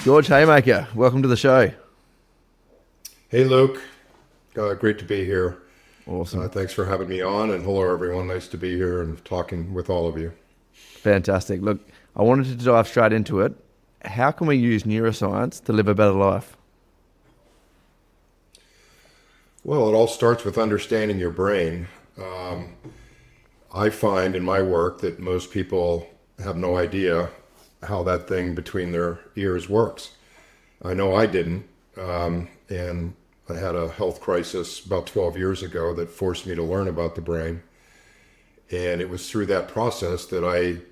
George Haymaker, welcome to the show. Hey, Luke. Great to be here. Awesome. Thanks for having me on, and hello, everyone. Nice to be here and talking with all of you. Fantastic. Look, I wanted to dive straight into it. How can we use neuroscience to live a better life? Well, it all starts with understanding your brain. Um, I find in my work that most people have no idea how that thing between their ears works. I know I didn't, and I had a health crisis about 12 years ago that forced me to learn about the brain. And it was through that process that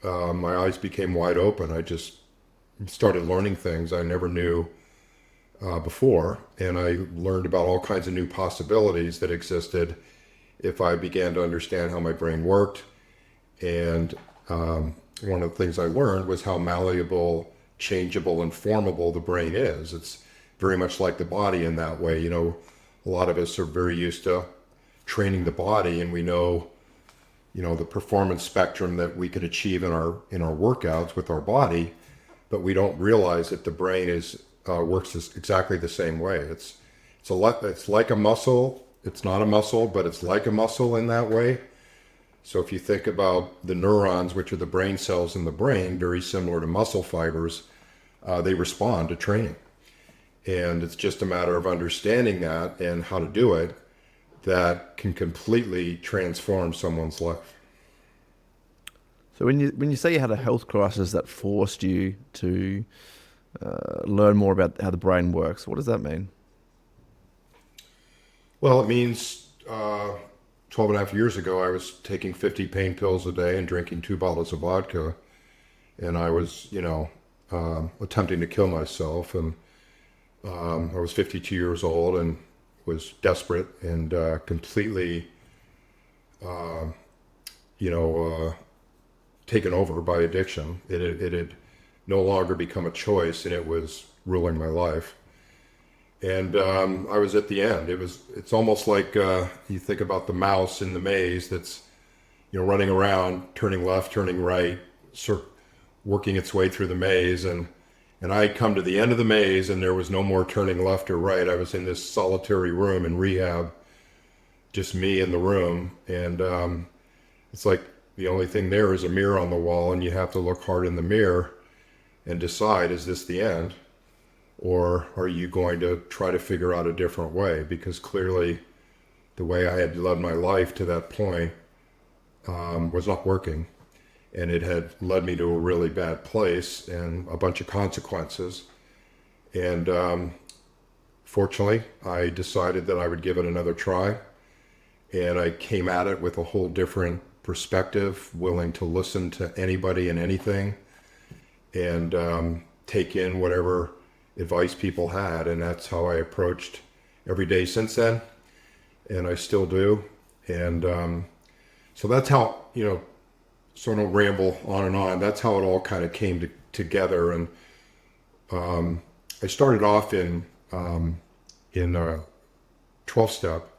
my eyes became wide open. I just started learning things I never knew before, and I learned about all kinds of new possibilities that existed if I began to understand how my brain worked. And one of the things I learned was how malleable, changeable, and formable the brain is. It's very much like the body in that way. A lot of us are very used to training the body, and we know, the performance spectrum that we could achieve in our workouts with our body, but we don't realize that the brain works exactly the same way. It's like a muscle. It's not a muscle, but it's like a muscle in that way. So if you think about the neurons, which are the brain cells in the brain, very similar to muscle fibers, they respond to training. And it's just a matter of understanding that and how to do it that can completely transform someone's life. So when you say you had a health crisis that forced you to learn more about how the brain works, what does that mean? Well, it means 12 and a half years ago, I was taking 50 pain pills a day and drinking 2 bottles of vodka. And I was, attempting to kill myself. And I was 52 years old and was desperate and completely, you know, taken over by addiction. It had no longer become a choice, and it was ruling my life. And I was at the end. It's almost like you think about the mouse in the maze that's, running around, turning left, turning right, working its way through the maze. And I come to the end of the maze, and there was no more turning left or right. I was in this solitary room in rehab, just me in the room. And it's like the only thing there is a mirror on the wall, and you have to look hard in the mirror and decide, is this the end? Or are you going to try to figure out a different way? Because clearly the way I had led my life to that point was not working. And it had led me to a really bad place and a bunch of consequences. And fortunately, I decided that I would give it another try. And I came at it with a whole different perspective, willing to listen to anybody and anything, and take in whatever advice people had. And that's how I approached every day since then. And I still do. And so that's how, so I don't ramble on and on. That's how it all kind of came together. And I started off in 12-step,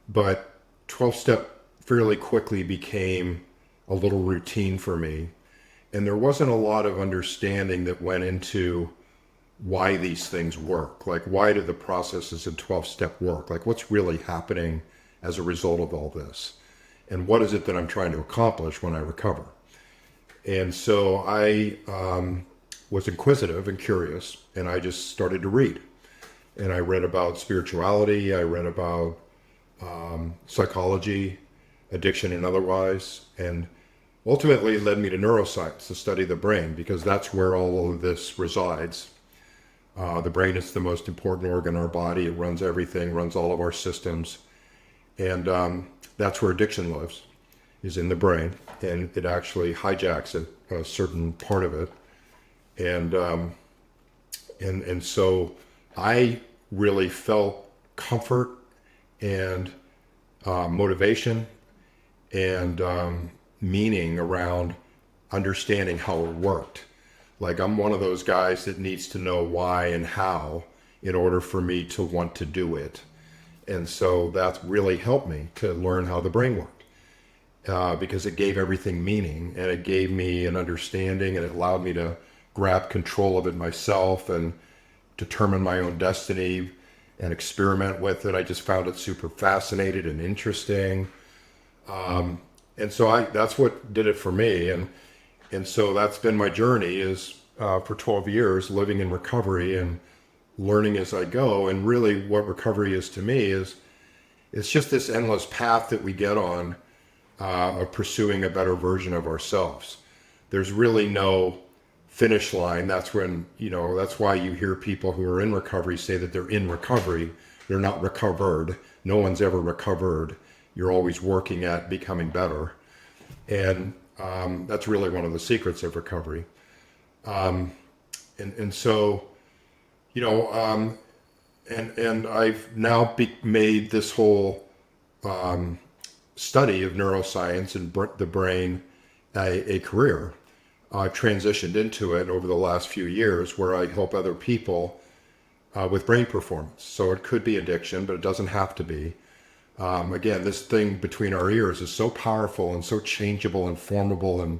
but 12-step fairly quickly became a little routine for me. And there wasn't a lot of understanding that went into why these things work. Like, why do the processes in 12-step work? Like, what's really happening as a result of all this? And what is it that I'm trying to accomplish when I recover? And so I was inquisitive and curious, and I just started to read. And I read about spirituality, I read about psychology, addiction and otherwise, and ultimately it led me to neuroscience, to study the brain, because that's where all of this resides. The brain is the most important organ in our body. It runs everything, runs all of our systems. And that's where addiction lives, is in the brain. And it actually hijacks a certain part of it. And so I really felt comfort and motivation and meaning around understanding how it worked. Like, I'm one of those guys that needs to know why and how in order for me to want to do it. And so that really helped me to learn how the brain worked, because it gave everything meaning, and it gave me an understanding, and it allowed me to grab control of it myself and determine my own destiny and experiment with it. I just found it super fascinating and interesting. And so that's what did it for me. And so that's been my journey is for 12 years living in recovery and learning as I go. And really what recovery is to me is it's just this endless path that we get on of pursuing a better version of ourselves. There's really no finish line. That's when, that's why you hear people who are in recovery say that they're in recovery. They're not recovered. No one's ever recovered. You're always working at becoming better. And that's really one of the secrets of recovery. And so, and I've now made this whole study of neuroscience and the brain a career. I've transitioned into it over the last few years where I help other people with brain performance. So it could be addiction, but it doesn't have to be. Again, this thing between our ears is so powerful and so changeable and formable and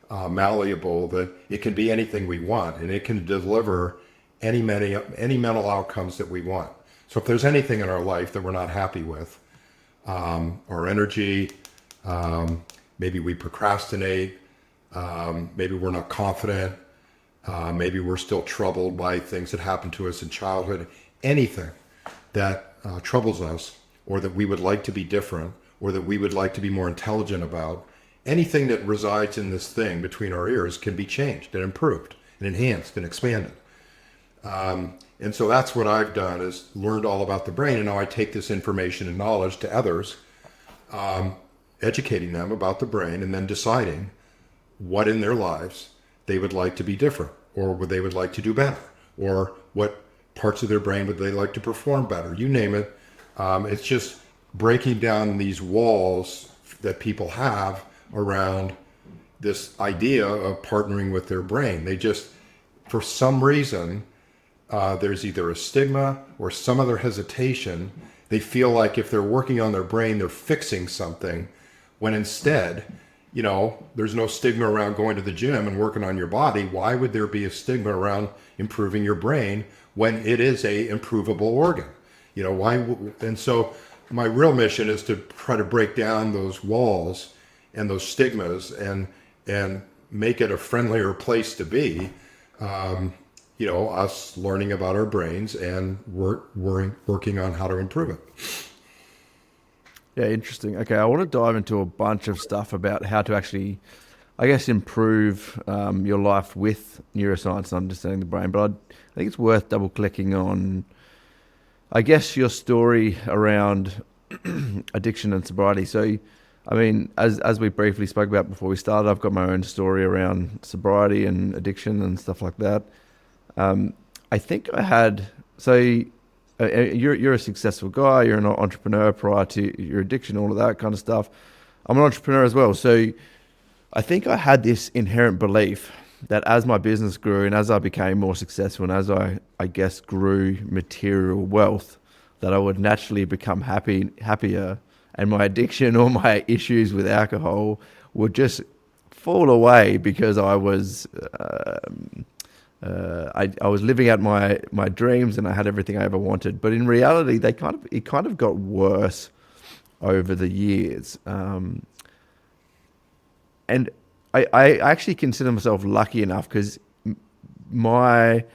malleable that it can be anything we want, and it can deliver any mental outcomes that we want. So if there's anything in our life that we're not happy with, our energy, maybe we procrastinate, maybe we're not confident, maybe we're still troubled by things that happened to us in childhood, anything that troubles us, or that we would like to be different, or that we would like to be more intelligent about, anything that resides in this thing between our ears can be changed and improved and enhanced and expanded. And so that's what I've done, is learned all about the brain, and now I take this information and knowledge to others, educating them about the brain, and then deciding what in their lives they would like to be different, or what they would like to do better, or what parts of their brain would they like to perform better. You name it. It's just breaking down these walls that people have around this idea of partnering with their brain. They just, for some reason, there's either a stigma or some other hesitation. They feel like if they're working on their brain, they're fixing something, when instead, there's no stigma around going to the gym and working on your body. Why would there be a stigma around improving your brain when it is a improvable organ? Why? And so my real mission is to try to break down those walls and those stigmas and make it a friendlier place to be. Us learning about our brains and working on how to improve it. Yeah, interesting. Okay, I want to dive into a bunch of stuff about how to actually, I guess, improve your life with neuroscience and understanding the brain. But I think it's worth double clicking on, I guess, your story around addiction and sobriety. So, I mean, as we briefly spoke about before we started, I've got my own story around sobriety and addiction and stuff like that. I think I had, you're a successful guy, you're an entrepreneur prior to your addiction, all of that kind of stuff. I'm an entrepreneur as well. So I think I had this inherent belief that as my business grew and as I became more successful and as I guess grew material wealth, that I would naturally become happier, and my addiction or my issues with alcohol would just fall away because I was I was living out my dreams and I had everything I ever wanted. But in reality, it kind of got worse over the years. And I actually consider myself lucky enough because my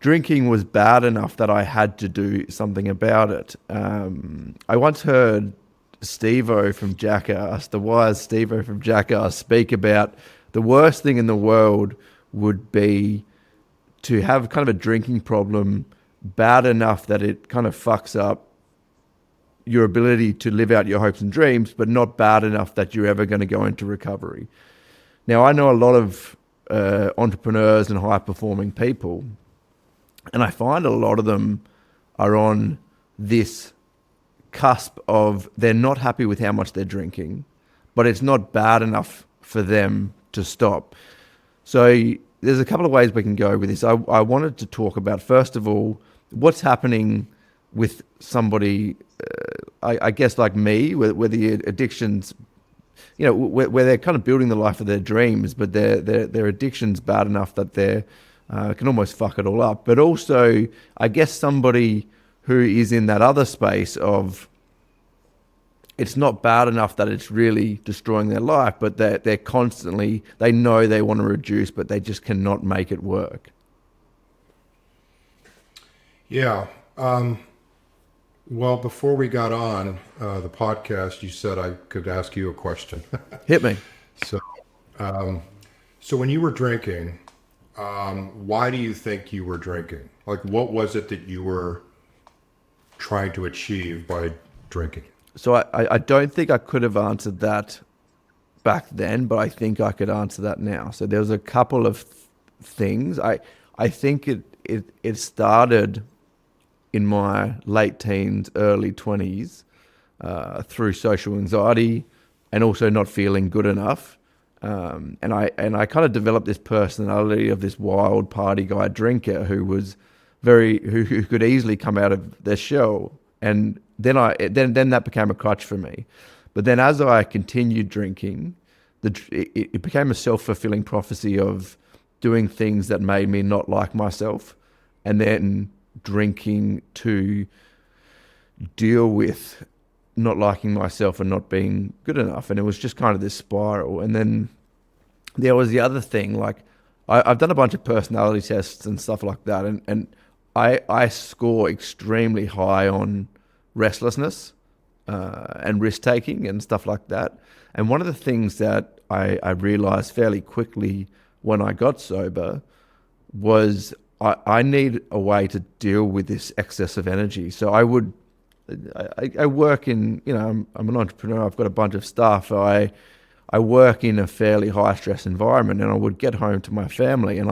drinking was bad enough that I had to do something about it. I once heard Steve-O from Jackass, the wise Steve-O from Jackass, speak about the worst thing in the world would be to have kind of a drinking problem bad enough that it kind of fucks up your ability to live out your hopes and dreams, but not bad enough that you're ever going to go into recovery. Now, I know a lot of entrepreneurs and high-performing people, and I find a lot of them are on this cusp of they're not happy with how much they're drinking, but it's not bad enough for them to stop. So there's a couple of ways we can go with this. I wanted to talk about, first of all, what's happening with somebody, I guess like me, where the addiction's where they're kind of building the life of their dreams, but their addiction's bad enough that they're can almost fuck it all up. But also, I guess somebody who is in that other space of it's not bad enough that it's really destroying their life, but they're constantly, they know they want to reduce, but they just cannot make it work. Yeah. Well, before we got on the podcast, you said I could ask you a question. Hit me. So, so when you were drinking, why do you think you were drinking? Like, what was it that you were trying to achieve by drinking? So I don't think I could have answered that back then, but I think I could answer that now. So there was a couple of things. I think it started in my late teens, early 20s, through social anxiety and also not feeling good enough. And I kind of developed this personality of this wild party guy drinker who was who could easily come out of their shell. And then that became a crutch for me. But then as I continued drinking, it became a self-fulfilling prophecy of doing things that made me not like myself, and then drinking to deal with not liking myself and not being good enough. And it was just kind of this spiral. And then there was the other thing, like I've done a bunch of personality tests and stuff like that, and I score extremely high on restlessness and risk taking and stuff like that. And one of the things that I realized fairly quickly when I got sober was I need a way to deal with this excess of energy. So I work in, I'm an entrepreneur, I've got a bunch of stuff. I work in a fairly high stress environment, and I would get home to my family and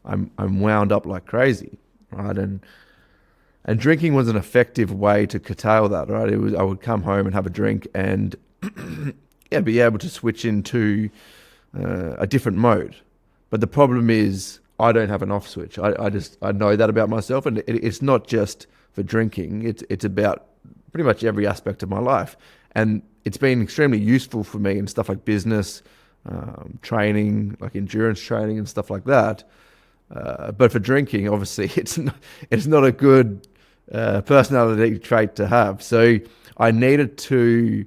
I'm wound up like crazy, right? And drinking was an effective way to curtail that, right? I would come home and have a drink and be able to switch into a different mode. But the problem is I don't have an off switch. I know that about myself, and it's not just for drinking. It's about pretty much every aspect of my life, and it's been extremely useful for me in stuff like business, training, like endurance training and stuff like that. But for drinking, obviously, it's not a good personality trait to have. So I needed to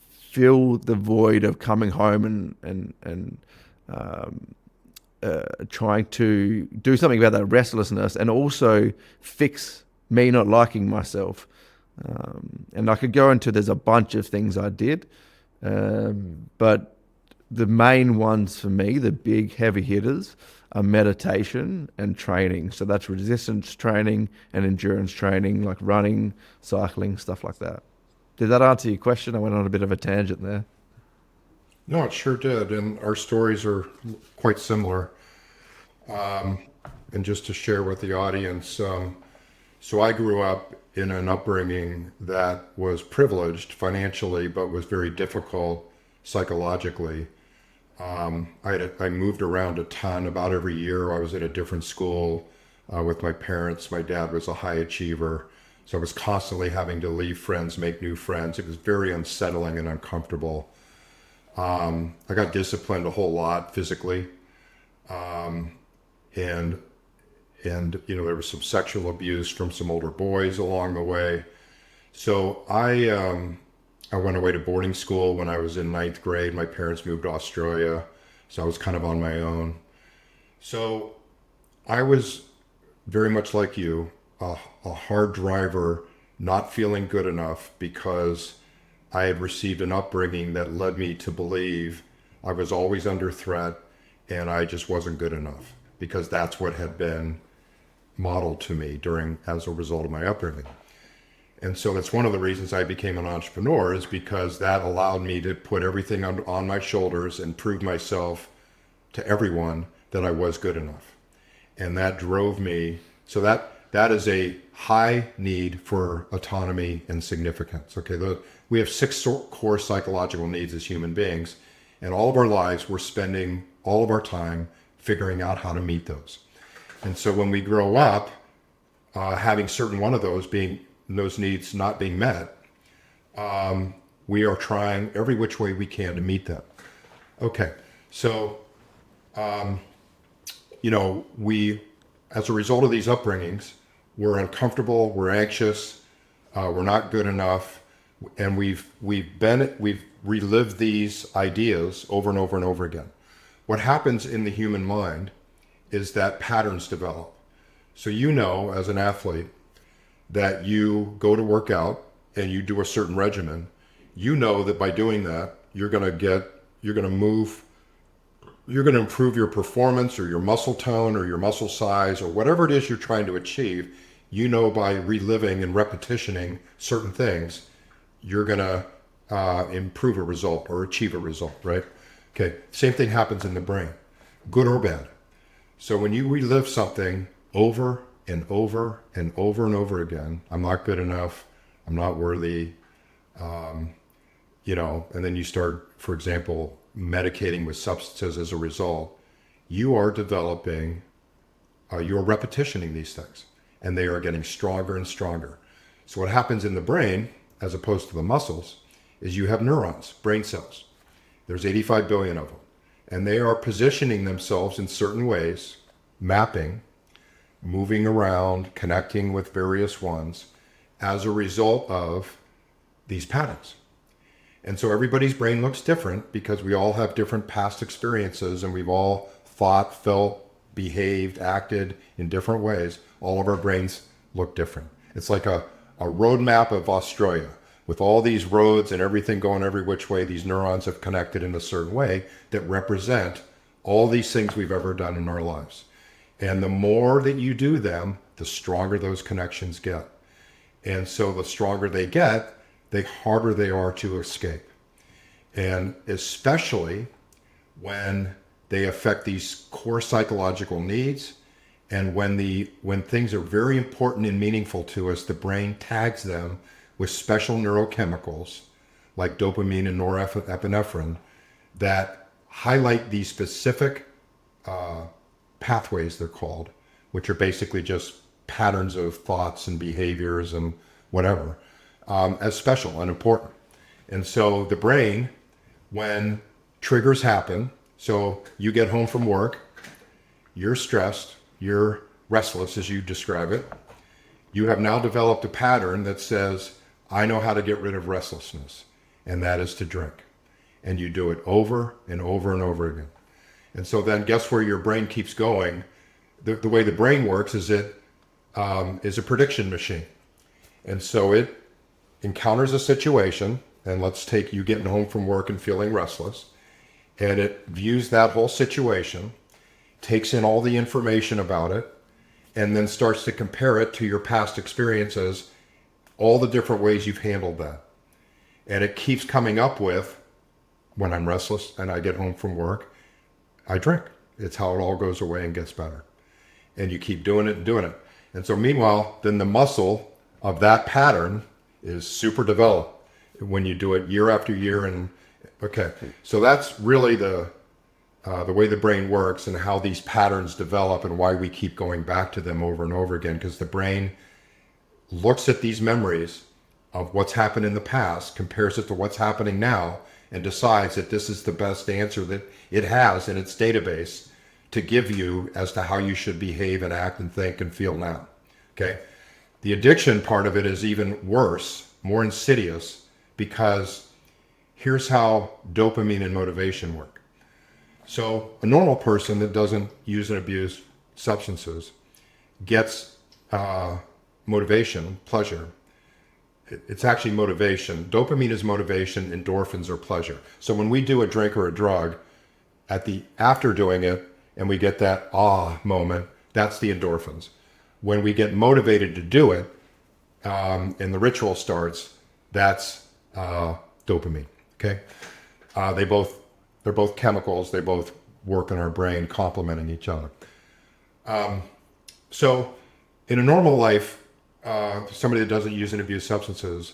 fill the void of coming home and trying to do something about that restlessness, and also fix me not liking myself. And I could go into, there's a bunch of things I did, but the main ones for me, the big heavy hitters, are meditation and training. So that's resistance training and endurance training, like running, cycling, stuff like that. Did that answer your question? I went on a bit of a tangent there. No, it sure did. And our stories are quite similar. And just to share with the audience, so I grew up in an upbringing that was privileged financially, but was very difficult psychologically. I moved around a ton. About every year I was at a different school with my parents. My dad was a high achiever, so I was constantly having to leave friends, make new friends. It was very unsettling and uncomfortable. I got disciplined a whole lot physically, and there was some sexual abuse from some older boys along the way. So I went away to boarding school when I was in ninth grade. My parents moved to Australia, so I was kind of on my own. So I was very much like you, a hard driver, not feeling good enough because I had received an upbringing that led me to believe I was always under threat and I just wasn't good enough, because that's what had been modeled to me as a result of my upbringing. And so that's one of the reasons I became an entrepreneur, is because that allowed me to put everything on my shoulders and prove myself to everyone that I was good enough. And that drove me. So that is a high need for autonomy and significance. Okay, we have 6 core psychological needs as human beings, and all of our lives we're spending all of our time figuring out how to meet those. And so when we grow up, having certain one of those needs not being met, we are trying every which way we can to meet them. Okay, so, we, as a result of these upbringings, we're uncomfortable, we're anxious, we're not good enough, and we've relived these ideas over and over and over again. What happens in the human mind is that patterns develop. So as an athlete, that you go to work out and you do a certain regimen, that by doing that, you're going to improve your performance or your muscle tone or your muscle size or whatever it is you're trying to achieve. By reliving and repetitioning certain things, you're going to improve a result or achieve a result, right? Okay, same thing happens in the brain, good or bad. So when you relive something over and over and over and over again, I'm not good enough, I'm not worthy, and then you start, for example, medicating with substances as a result, you're repetitioning these things, and they are getting stronger and stronger. So what happens in the brain, as opposed to the muscles, is you have neurons, brain cells. There's 85 billion of them, and they are positioning themselves in certain ways, mapping, moving around, connecting with various ones as a result of these patterns. And so everybody's brain looks different because we all have different past experiences, and we've all thought, felt, behaved, acted in different ways. All of our brains look different. It's like a road map of Australia with all these roads and everything going every which way. These neurons have connected in a certain way that represent all these things we've ever done in our lives. And the more that you do them, the stronger those connections get. And so the stronger they get, the harder they are to escape. And especially when they affect these core psychological needs, and when things are very important and meaningful to us, the brain tags them with special neurochemicals like dopamine and norepinephrine that highlight these specific pathways, they're called, which are basically just patterns of thoughts and behaviors and whatever, as special and important. And so the brain, when triggers happen, so you get home from work, you're stressed, you're restless as you describe it, you have now developed a pattern that says, I know how to get rid of restlessness, and that is to drink. And you do it over and over and over again. And so then guess where your brain keeps going? The way the brain works is it is a prediction machine. And so it encounters a situation, and let's take you getting home from work and feeling restless, and it views that whole situation, takes in all the information about it, and then starts to compare it to your past experiences, all the different ways you've handled that. And it keeps coming up with, when I'm restless and I get home from work, I drink. It's how it all goes away and gets better. And you keep doing it and doing it. And so meanwhile, then the muscle of that pattern is super developed when you do it year after year. And okay, so that's really the way the brain works and how these patterns develop and why we keep going back to them over and over again, because the brain looks at these memories of what's happened in the past, compares it to what's happening now, and decides that this is the best answer that it has in its database to give you as to how you should behave and act and think and feel now. Okay? The addiction part of it is even worse, more insidious, because here's how dopamine and motivation work. So a normal person that doesn't use and abuse substances gets motivation, pleasure. It's actually motivation. Dopamine is motivation, endorphins are pleasure. So when we do a drink or a drug, after doing it, and we get that moment, that's the endorphins. When we get motivated to do it, and the ritual starts, that's dopamine. Okay, they're both chemicals. They both work in our brain, complementing each other. So in a normal life, somebody that doesn't use and abuse substances,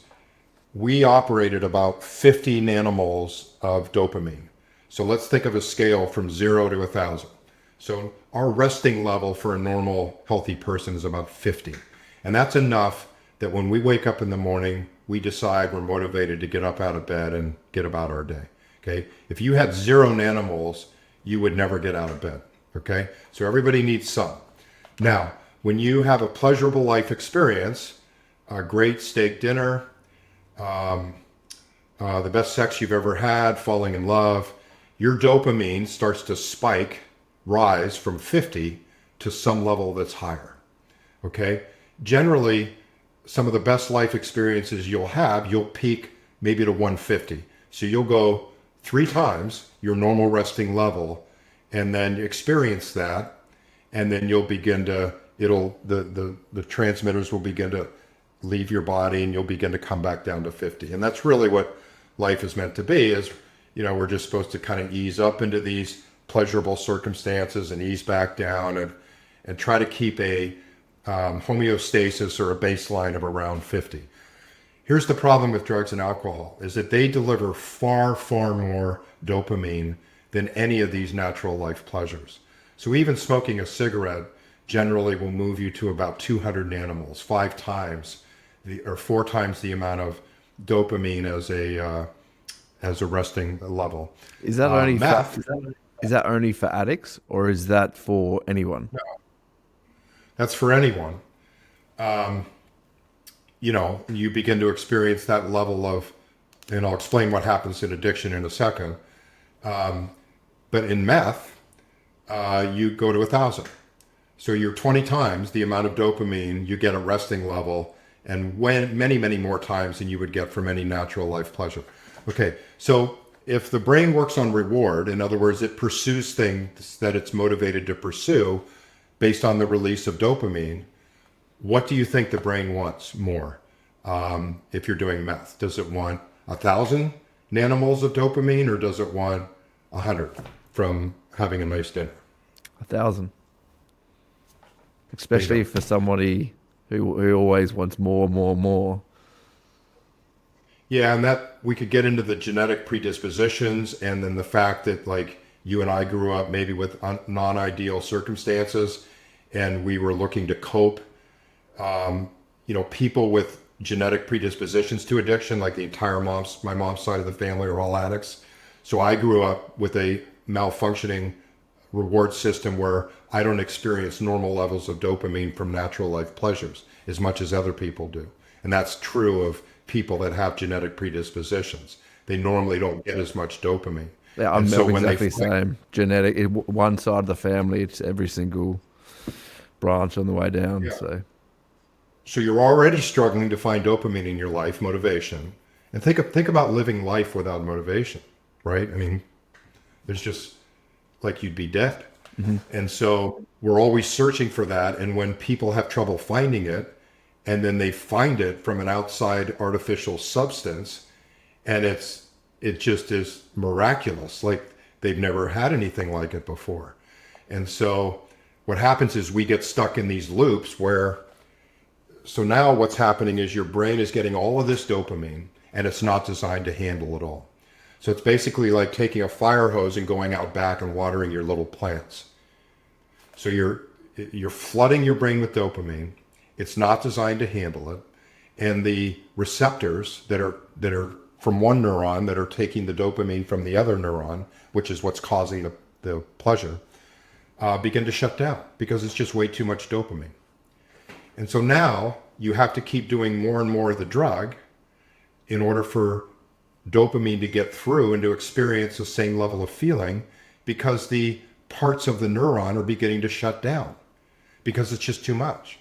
we operate at about 50 nanomoles of dopamine. So let's think of a scale from 0 to 1,000. So our resting level for a normal, healthy person is about 50. And that's enough that when we wake up in the morning, we decide we're motivated to get up out of bed and get about our day. Okay. If you had 0 nanomoles, you would never get out of bed. Okay. So everybody needs some. Now, when you have a pleasurable life experience, a great steak dinner, the best sex you've ever had, falling in love, your dopamine starts to spike, rise from 50 to some level that's higher. Okay? Generally, some of the best life experiences you'll peak maybe to 150. So you'll go 3 times your normal resting level and then experience that, and then you'll begin to, the transmitters will begin to leave your body and you'll begin to come back down to 50. And that's really what life is meant to be, is, we're just supposed to kind of ease up into these pleasurable circumstances and ease back down and try to keep a homeostasis or a baseline of around 50. Here's the problem with drugs and alcohol, is that they deliver far, far more dopamine than any of these natural life pleasures. So even smoking a cigarette generally will move you to about 200 nanomoles, 5 times or 4 times the amount of dopamine as a resting level. Is that only for addicts, or is that for anyone? No, that's for anyone. You begin to experience that level of, and I'll explain what happens in addiction in a second. But in meth, you go to 1,000. So you're 20 times the amount of dopamine you get at resting level, and many, many more times than you would get from any natural life pleasure. Okay, so if the brain works on reward, in other words, it pursues things that it's motivated to pursue based on the release of dopamine, what do you think the brain wants more if you're doing meth? Does it want 1,000 nanomoles of dopamine, or does it want 100 from having a nice dinner? 1,000. Especially for somebody who always wants more, more, more. Yeah, and that we could get into the genetic predispositions, and then the fact that, like, you and I grew up maybe with non-ideal circumstances, and we were looking to cope. People with genetic predispositions to addiction, like my mom's side of the family, are all addicts. So I grew up with a malfunctioning reward system where I don't experience normal levels of dopamine from natural life pleasures as much as other people do. And that's true of people that have genetic predispositions. They normally don't get as much dopamine. Yeah, I'm exactly the same. Genetic, one side of the family, it's every single branch on the way down. Yeah. So you're already struggling to find dopamine in your life, motivation. And think about living life without motivation, right? I mean, there's just, like, you'd be dead. Mm-hmm. And so we're always searching for that. And when people have trouble finding it, and then they find it from an outside artificial substance, and it just is miraculous, like they've never had anything like it before. And so what happens is we get stuck in these loops so now what's happening is your brain is getting all of this dopamine, and it's not designed to handle it all. So it's basically like taking a fire hose and going out back and watering your little plants. So you're flooding your brain with dopamine. It's not designed to handle it. And the receptors that are from one neuron that are taking the dopamine from the other neuron, which is what's causing the pleasure, begin to shut down because it's just way too much dopamine. And so now you have to keep doing more and more of the drug in order for dopamine to get through and to experience the same level of feeling, because the parts of the neuron are beginning to shut down because it's just too much.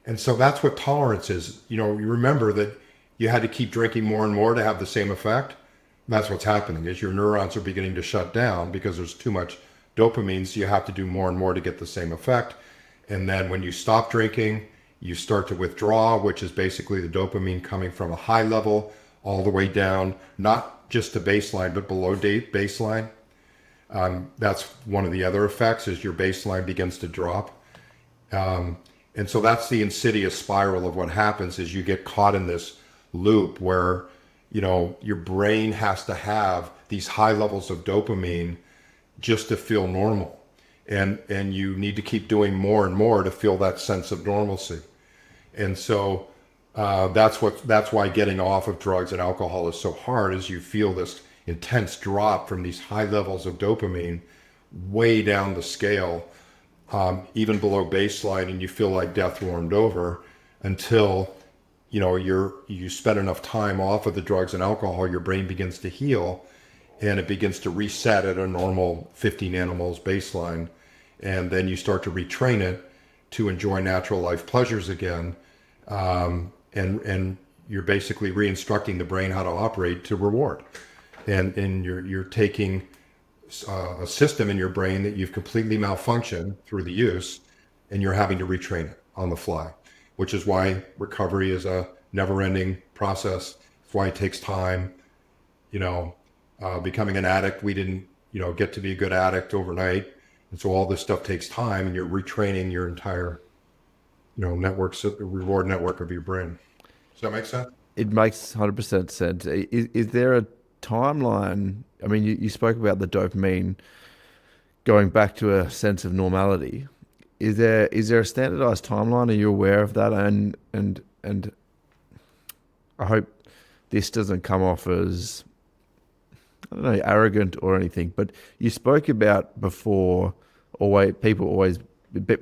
And so that's what tolerance is. You remember that you had to keep drinking more and more to have the same effect. That's what's happening, is your neurons are beginning to shut down because there's too much dopamine, so you have to do more and more to get the same effect. And then when you stop drinking, you start to withdraw, which is basically the dopamine coming from a high level all the way down, not just to baseline, but below baseline. That's one of the other effects, is your baseline begins to drop. And so that's the insidious spiral of what happens, is you get caught in this loop where, your brain has to have these high levels of dopamine just to feel normal. And you need to keep doing more and more to feel that sense of normalcy. And so That's why getting off of drugs and alcohol is so hard, is you feel this intense drop from these high levels of dopamine way down the scale, even below baseline, and you feel like death warmed over until you spend enough time off of the drugs and alcohol, your brain begins to heal, and it begins to reset at a normal 50 nanomoles baseline, and then you start to retrain it to enjoy natural life pleasures again, and you're basically re-instructing the brain how to operate to reward, and you're taking a system in your brain that you've completely malfunctioned through the use, and you're having to retrain it on the fly, which is why recovery is a never-ending process. It's why it takes time. Becoming an addict, we didn't, get to be a good addict overnight, and so all this stuff takes time, and you're retraining your entire, reward network of your brain. Does that make sense? It makes 100% sense. Is there a timeline? I mean, you spoke about the dopamine going back to a sense of normality. Is there a standardized timeline? Are you aware of that? And I hope this doesn't come off as, I don't know, arrogant or anything, but you spoke about before, people always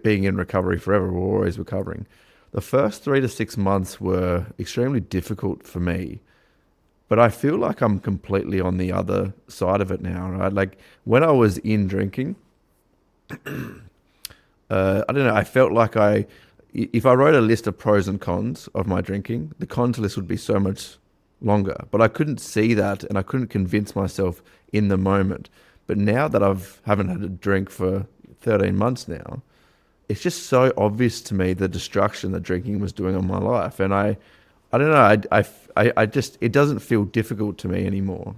being in recovery forever, we're always recovering. The first 3 to 6 months were extremely difficult for me, but I feel like I'm completely on the other side of it now, right? Like when I was in drinking, I don't know, I felt like if I wrote a list of pros and cons of my drinking, the cons list would be so much longer, but I couldn't see that and I couldn't convince myself in the moment. But now that haven't had a drink for 13 months now, it's just so obvious to me the destruction that drinking was doing on my life. And I don't know, I just, it doesn't feel difficult to me anymore.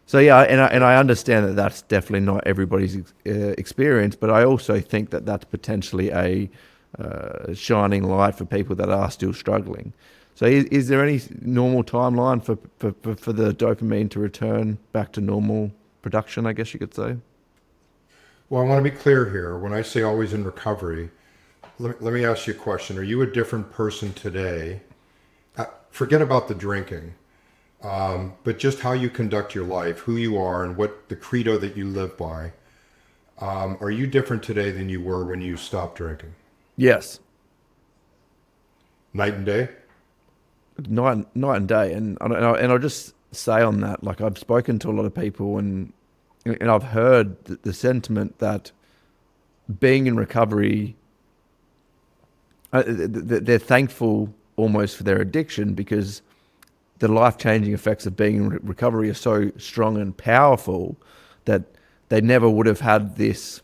So yeah, and I understand that that's definitely not everybody's experience, but I also think that that's potentially a shining light for people that are still struggling. So is there any normal timeline for the dopamine to return back to normal production, I guess you could say? Well, I want to be clear here. When I say always in recovery, let me ask you a question. Are you a different person today? Forget about the drinking, but just how you conduct your life, who you are, and what the credo that you live by. Are you different today than you were when you stopped drinking? Yes. Night and day? Night and day. And I'll just say on that, like I've spoken to a lot of people and I've heard the sentiment that being in recovery, they're thankful almost for their addiction because the life-changing effects of being in recovery are so strong and powerful that they never would have had this,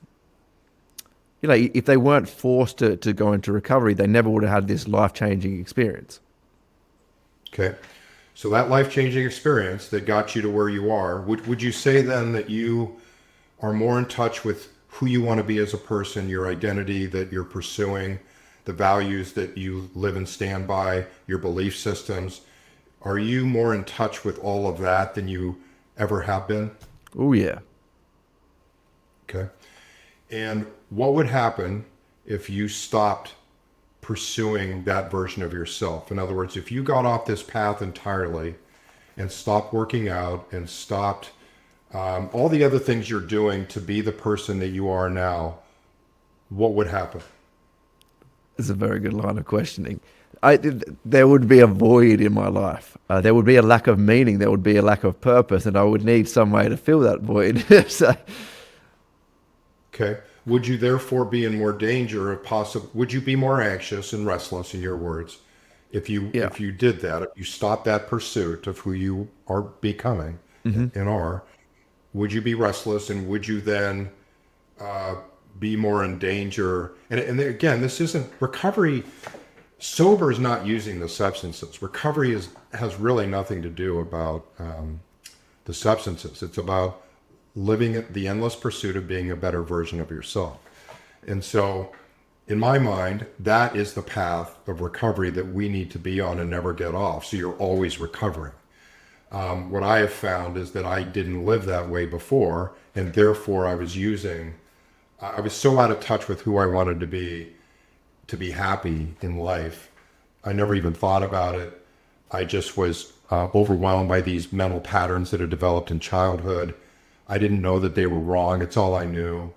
if they weren't forced to go into recovery, they never would have had this life-changing experience. Okay. So that life-changing experience that got you to where you are, would you say then that you are more in touch with who you want to be as a person, your identity that you're pursuing, the values that you live and stand by, your belief systems? Are you more in touch with all of that than you ever have been? Oh, yeah. Okay. And what would happen if you stopped pursuing that version of yourself? In other words, if you got off this path entirely and stopped working out and stopped all the other things you're doing to be the person that you are now, what would happen? It's a very good line of questioning. There would be a void in my life. There would be a lack of meaning. There would be a lack of purpose, and I would need some way to fill that void. So, okay. Would you therefore be in more danger of possible? Would you be more anxious and restless, in your words, if you did that? If you stopped that pursuit of who you are becoming and are, would you be restless, and would you then be more in danger? And again, this isn't recovery. Sober is not using the substances. Recovery has really nothing to do about the substances. It's about living the endless pursuit of being a better version of yourself. And so, in my mind, that is the path of recovery that we need to be on and never get off. So you're always recovering. What I have found is that I didn't live that way before, and therefore I was so out of touch with who I wanted to be happy in life, I never even thought about it. I just was overwhelmed by these mental patterns that had developed in childhood. I didn't know that they were wrong. It's all I knew.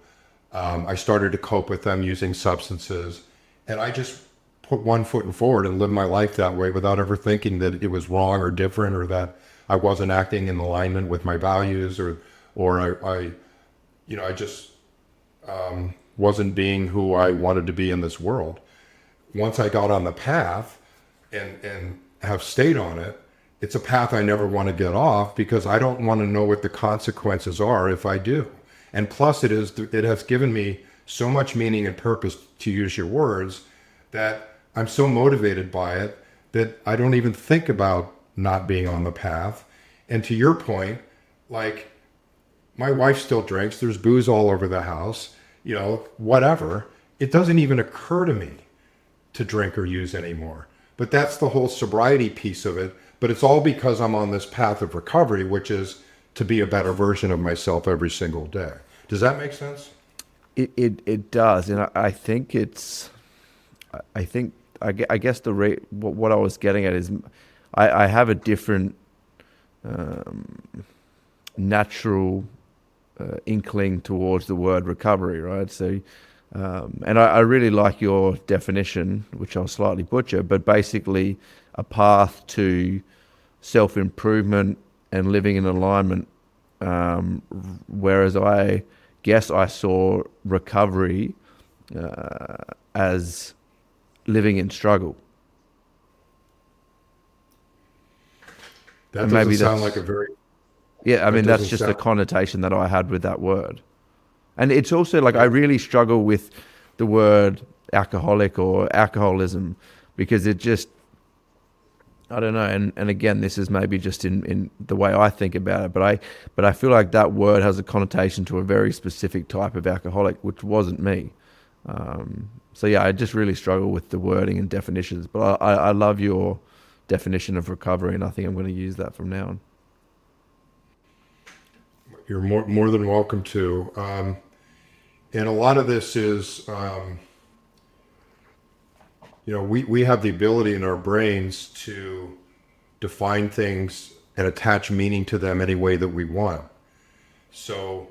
I started to cope with them using substances, and I just put one foot forward and lived my life that way without ever thinking that it was wrong or different, or that I wasn't acting in alignment with my values, or I just wasn't being who I wanted to be in this world. Once I got on the path and have stayed on it, it's a path I never want to get off, because I don't want to know what the consequences are if I do. And plus, it has given me so much meaning and purpose, to use your words, that I'm so motivated by it that I don't even think about not being on the path. And to your point, like, my wife still drinks. There's booze all over the house, whatever. It doesn't even occur to me to drink or use anymore. But that's the whole sobriety piece of it. But it's all because I'm on this path of recovery, which is to be a better version of myself every single day. Does that make sense? It does, and I guess what I was getting at is I have a different natural inkling towards the word recovery, right? So, and I really like your definition, which I'll slightly butcher, but basically a path to self-improvement and living in alignment. Whereas I guess I saw recovery as living in struggle. That And doesn't maybe sound that's like a very, yeah. I that mean, that's doesn't just the sound, connotation that I had with that word. And it's also like I really struggle with the word alcoholic or alcoholism, because it just, I don't know. And again, this is maybe just in the way I think about it, but I feel like that word has a connotation to a very specific type of alcoholic, which wasn't me. So yeah, I just really struggle with the wording and definitions, but I love your definition of recovery, and I think I'm going to use that from now on. you're more than welcome to. And a lot of this is, we have the ability in our brains to define things and attach meaning to them any way that we want. So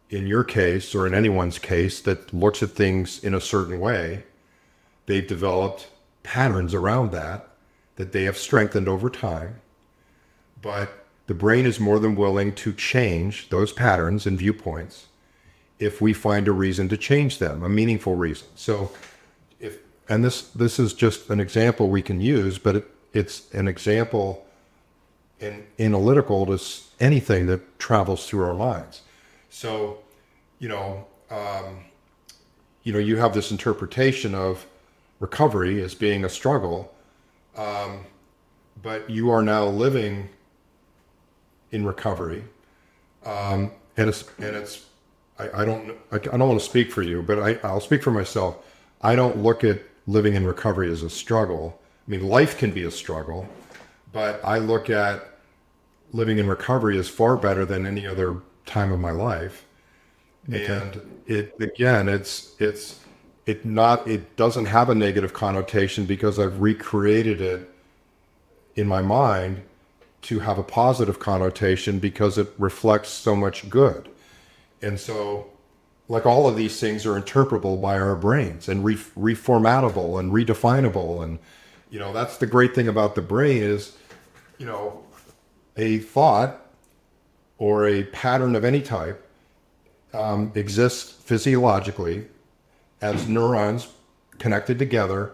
in your case, or in anyone's case that looks at things in a certain way, they've developed patterns around that they have strengthened over time. But the brain is more than willing to change those patterns and viewpoints if we find a reason to change them, a meaningful reason. So and this is just an example we can use, but it's an example analytical to anything that travels through our minds. So, you have this interpretation of recovery as being a struggle, but you are now living in recovery, and it's I don't want to speak for you, but I'll speak for myself. I don't look at living in recovery as a struggle. I mean, life can be a struggle, but I look at living in recovery as far better than any other time of my life. Okay. And it doesn't have a negative connotation, because I've recreated it in my mind to have a positive connotation, because it reflects so much good. And so, like, all of these things are interpretable by our brains and reformatable and redefinable. And, that's the great thing about the brain is, a thought or a pattern of any type exists physiologically as neurons connected together,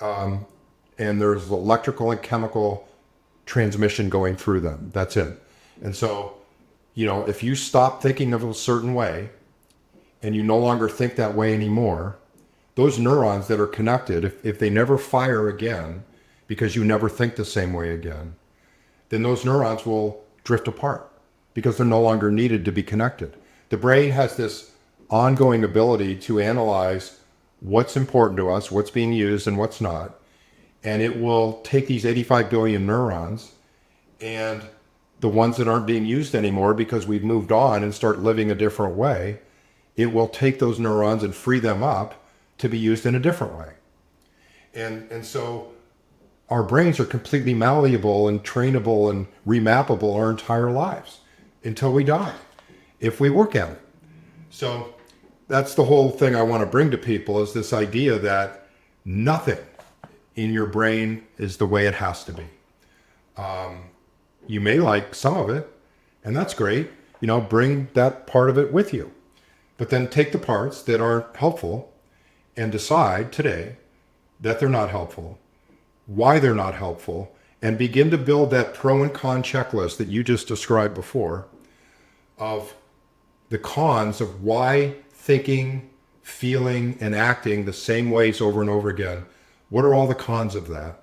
and there's electrical and chemical transmission going through them. That's it. And so, if you stop thinking of a certain way and you no longer think that way anymore, those neurons that are connected, if they never fire again because you never think the same way again, then those neurons will drift apart because they're no longer needed to be connected. The brain has this ongoing ability to analyze what's important to us, what's being used and what's not. And it will take these 85 billion neurons and the ones that aren't being used anymore because we've moved on and start living a different way, it will take those neurons and free them up to be used in a different way. And so our brains are completely malleable and trainable and remappable our entire lives until we die, if we work at it. So that's the whole thing I want to bring to people, is this idea that nothing in your brain is the way it has to be. You may like some of it, and that's great. Bring that part of it with you. But then take the parts that aren't helpful and decide today that they're not helpful, why they're not helpful, and begin to build that pro and con checklist that you just described before of the cons of why thinking, feeling, and acting the same ways over and over again. What are all the cons of that?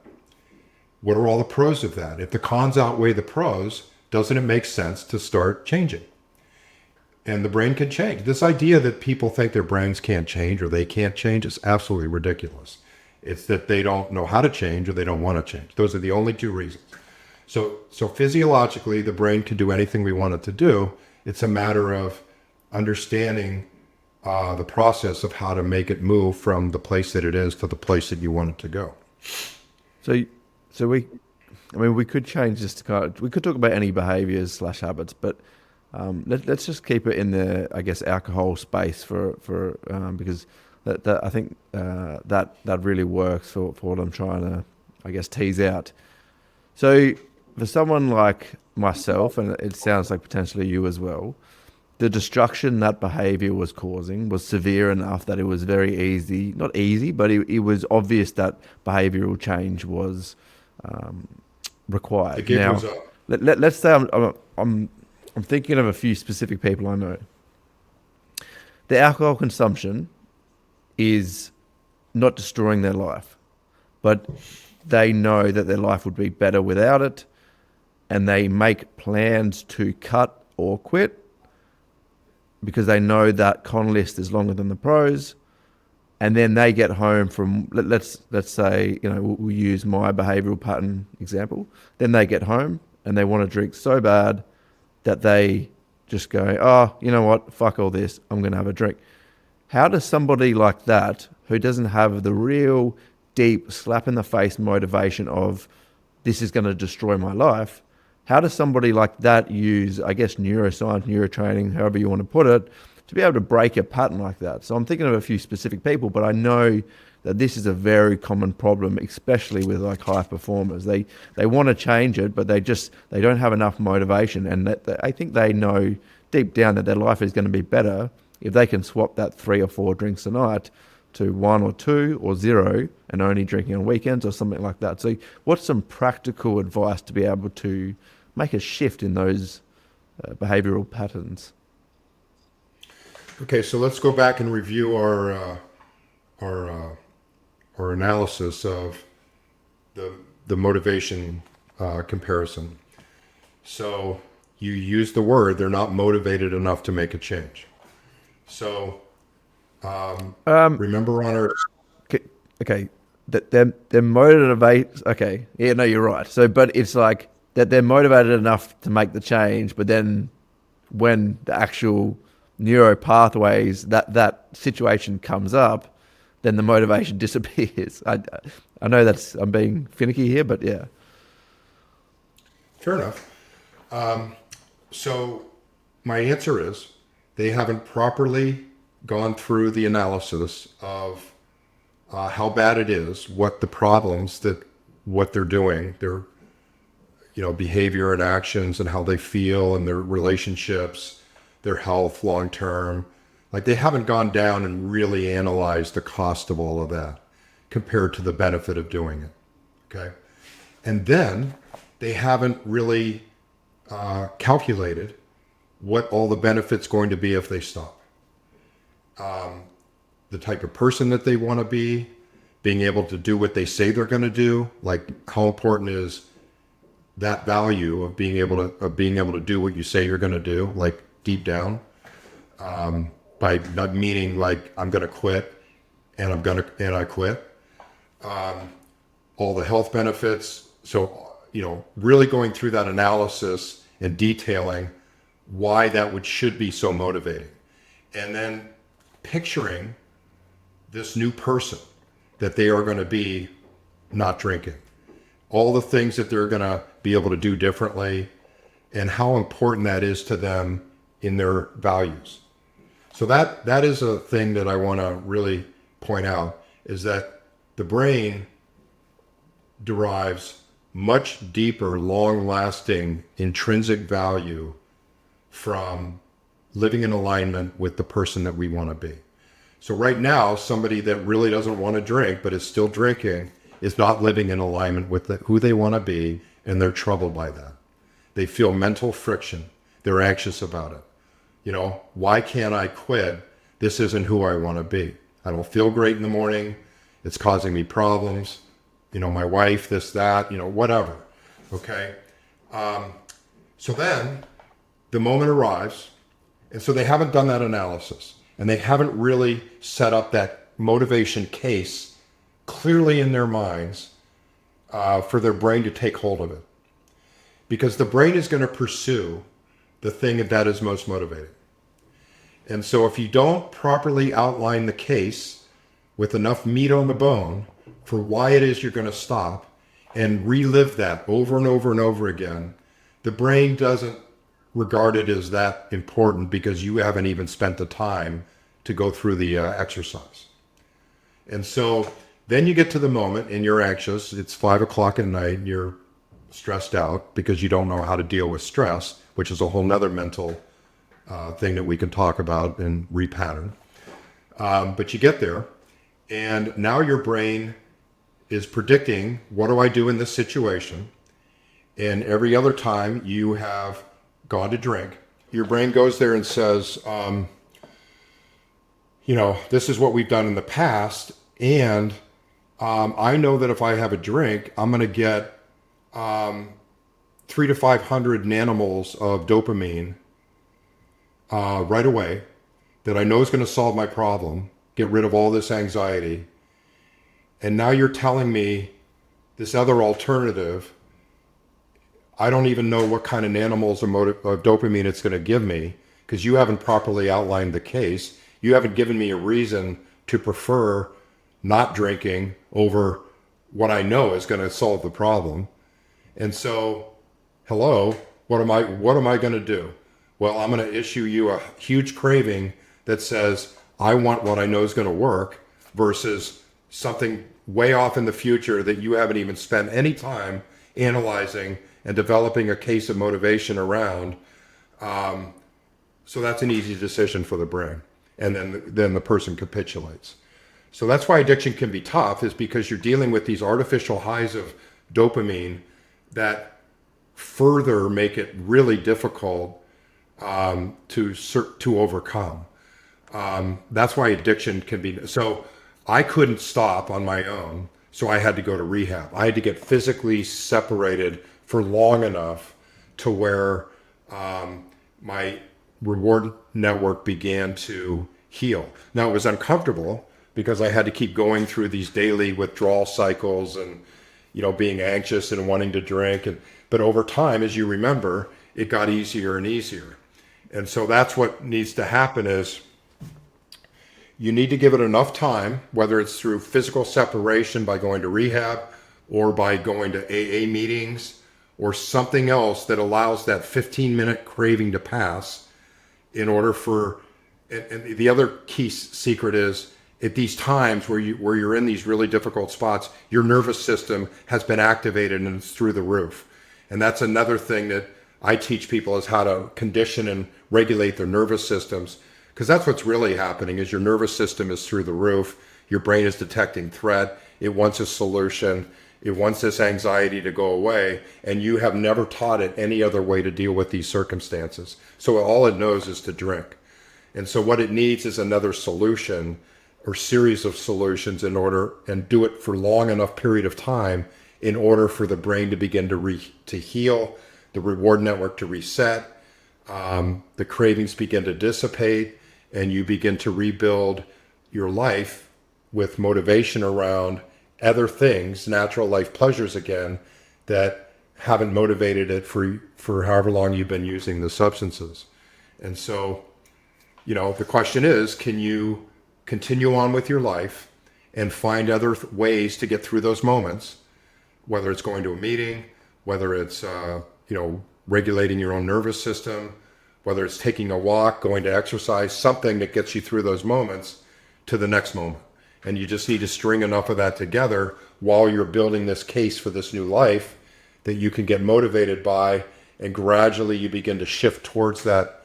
What are all the pros of that? If the cons outweigh the pros, doesn't it make sense to start changing? And the brain can change. This idea that people think their brains can't change or they can't change is absolutely ridiculous. It's that they don't know how to change or they don't want to change. Those are the only two reasons. So physiologically, the brain can do anything we want it to do. It's a matter of understanding the process of how to make it move from the place that it is to the place that you want it to go. So we could change this to we could talk about any behaviors / habits, but let's just keep it in the, I guess, alcohol space for because that I think that really works for what I'm trying to, I guess, tease out. So for someone like myself, and it sounds like potentially you as well, the destruction that behavior was causing was severe enough that it was very easy, not easy, but it was obvious that behavioral change was required. The gig now, was up. let's say I'm thinking of a few specific people I know. The alcohol consumption is not destroying their life, but they know that their life would be better without it, and they make plans to cut or quit because they know that con list is longer than the pros. And then they get home from, let's say, we'll use my behavioral pattern example. Then they get home and they want to drink so bad that they just go, oh, you know what, fuck all this, I'm going to have a drink. How does somebody like that, who doesn't have the real deep slap in the face motivation of this is going to destroy my life, how does somebody like that use, I guess, neuroscience, neurotraining, however you want to put it, to be able to break a pattern like that? So I'm thinking of a few specific people, but I know that this is a very common problem, especially with like high performers. They want to change it, but they don't have enough motivation, and I think they know deep down that their life is going to be better if they can swap that 3 or 4 drinks a night to 1 or 2 or 0 and only drinking on weekends or something like that. So what's some practical advice to be able to make a shift in those behavioral patterns? Okay, so let's go back and review our analysis of the motivation comparison. So you use the word, they're not motivated enough to make a change. So remember on our... Okay, that they're motivated. Okay, yeah, no, you're right. So, but it's like that they're motivated enough to make the change, but then when the actual neuro pathways, that situation comes up, then the motivation disappears. I know I'm being finicky here, but yeah. Fair enough. So my answer is they haven't properly gone through the analysis of how bad it is, what the problems what they're doing, their behavior and actions, and how they feel and their relationships, their health long term. Like, they haven't gone down and really analyzed the cost of all of that compared to the benefit of doing it. Okay. And then they haven't really calculated what all the benefits going to be if they stop. The type of person that they want to be, being able to do what they say they're going to do. Like, how important is that value of being able to do what you say you're going to do, like deep down, by not meaning like I'm going to quit and I quit. All the health benefits. So, really going through that analysis and detailing why that should be so motivating. And then picturing this new person that they are going to be not drinking. all the things that they're going to be able to do differently, and how important that is to them in their values. So that is a thing that I want to really point out, is that the brain derives much deeper, long-lasting, intrinsic value from living in alignment with the person that we want to be. So right now, somebody that really doesn't want to drink but is still drinking is not living in alignment with who they want to be, and they're troubled by that. They feel mental friction. They're anxious about it. You know, why can't I quit? This isn't who I want to be. I don't feel great in the morning. It's causing me problems. You know, my wife, this, that, you know, whatever. Okay? So then the moment arrives, and so they haven't done that analysis, and they haven't really set up that motivation case clearly in their minds for their brain to take hold of it. Because the brain is going to pursue the thing that is most motivating. And so if you don't properly outline the case with enough meat on the bone for why it is you're going to stop and relive that over and over and over again, the brain doesn't regard it as that important because you haven't even spent the time to go through the exercise. And so then you get to the moment and you're anxious. It's 5 o'clock at night and you're stressed out because you don't know how to deal with stress, which is a whole nother mental thing that we can talk about and repattern. But you get there, and now your brain is predicting, what do I do in this situation? And every other time you have gone to drink, your brain goes there and says, you know, this is what we've done in the past, and I know that if I have a drink, I'm going to get 300 to 500 nanomoles of dopamine right away that I know is going to solve my problem, get rid of all this anxiety. And now you're telling me this other alternative, I don't even know what kind of nanomoles of dopamine it's going to give me because you haven't properly outlined the case. You haven't given me a reason to prefer not drinking over what I know is going to solve the problem. And so, hello, what am I going to do? Well, I'm going to issue you a huge craving that says, I want what I know is going to work versus something way off in the future that you haven't even spent any time analyzing and developing a case of motivation around. So that's an easy decision for the brain. And then the person capitulates. So that's why addiction can be tough, is because you're dealing with these artificial highs of dopamine that further make it really difficult to overcome. That's why addiction can be. So I couldn't stop on my own, so I had to go to rehab. I had to get physically separated for long enough to where my reward network began to heal. Now it was uncomfortable because I had to keep going through these daily withdrawal cycles and, you know, being anxious and wanting to drink. But over time, as you remember, it got easier and easier. And so that's what needs to happen is you need to give it enough time, whether it's through physical separation by going to rehab or by going to AA meetings or something else that allows that 15-minute craving to pass in order for, and the other key secret is at these times where you're in these really difficult spots, your nervous system has been activated and it's through the roof. And that's another thing that I teach people is how to condition and regulate their nervous systems, because that's what's really happening is your nervous system is through the roof. Your brain is detecting threat. It wants a solution. It wants this anxiety to go away, and you have never taught it any other way to deal with these circumstances. So all it knows is to drink. And so what it needs is another solution or series of solutions in order, and do it for long enough period of time in order for the brain to begin to heal, the reward network to reset, the cravings begin to dissipate, and you begin to rebuild your life with motivation around other things, natural life pleasures again, that haven't motivated it for however long you've been using the substances. And so, you know, the question is, can you continue on with your life and find other ways to get through those moments whether it's going to a meeting, whether it's regulating your own nervous system, whether it's taking a walk, going to exercise, something that gets you through those moments to the next moment. And you just need to string enough of that together while you're building this case for this new life that you can get motivated by, and gradually you begin to shift towards that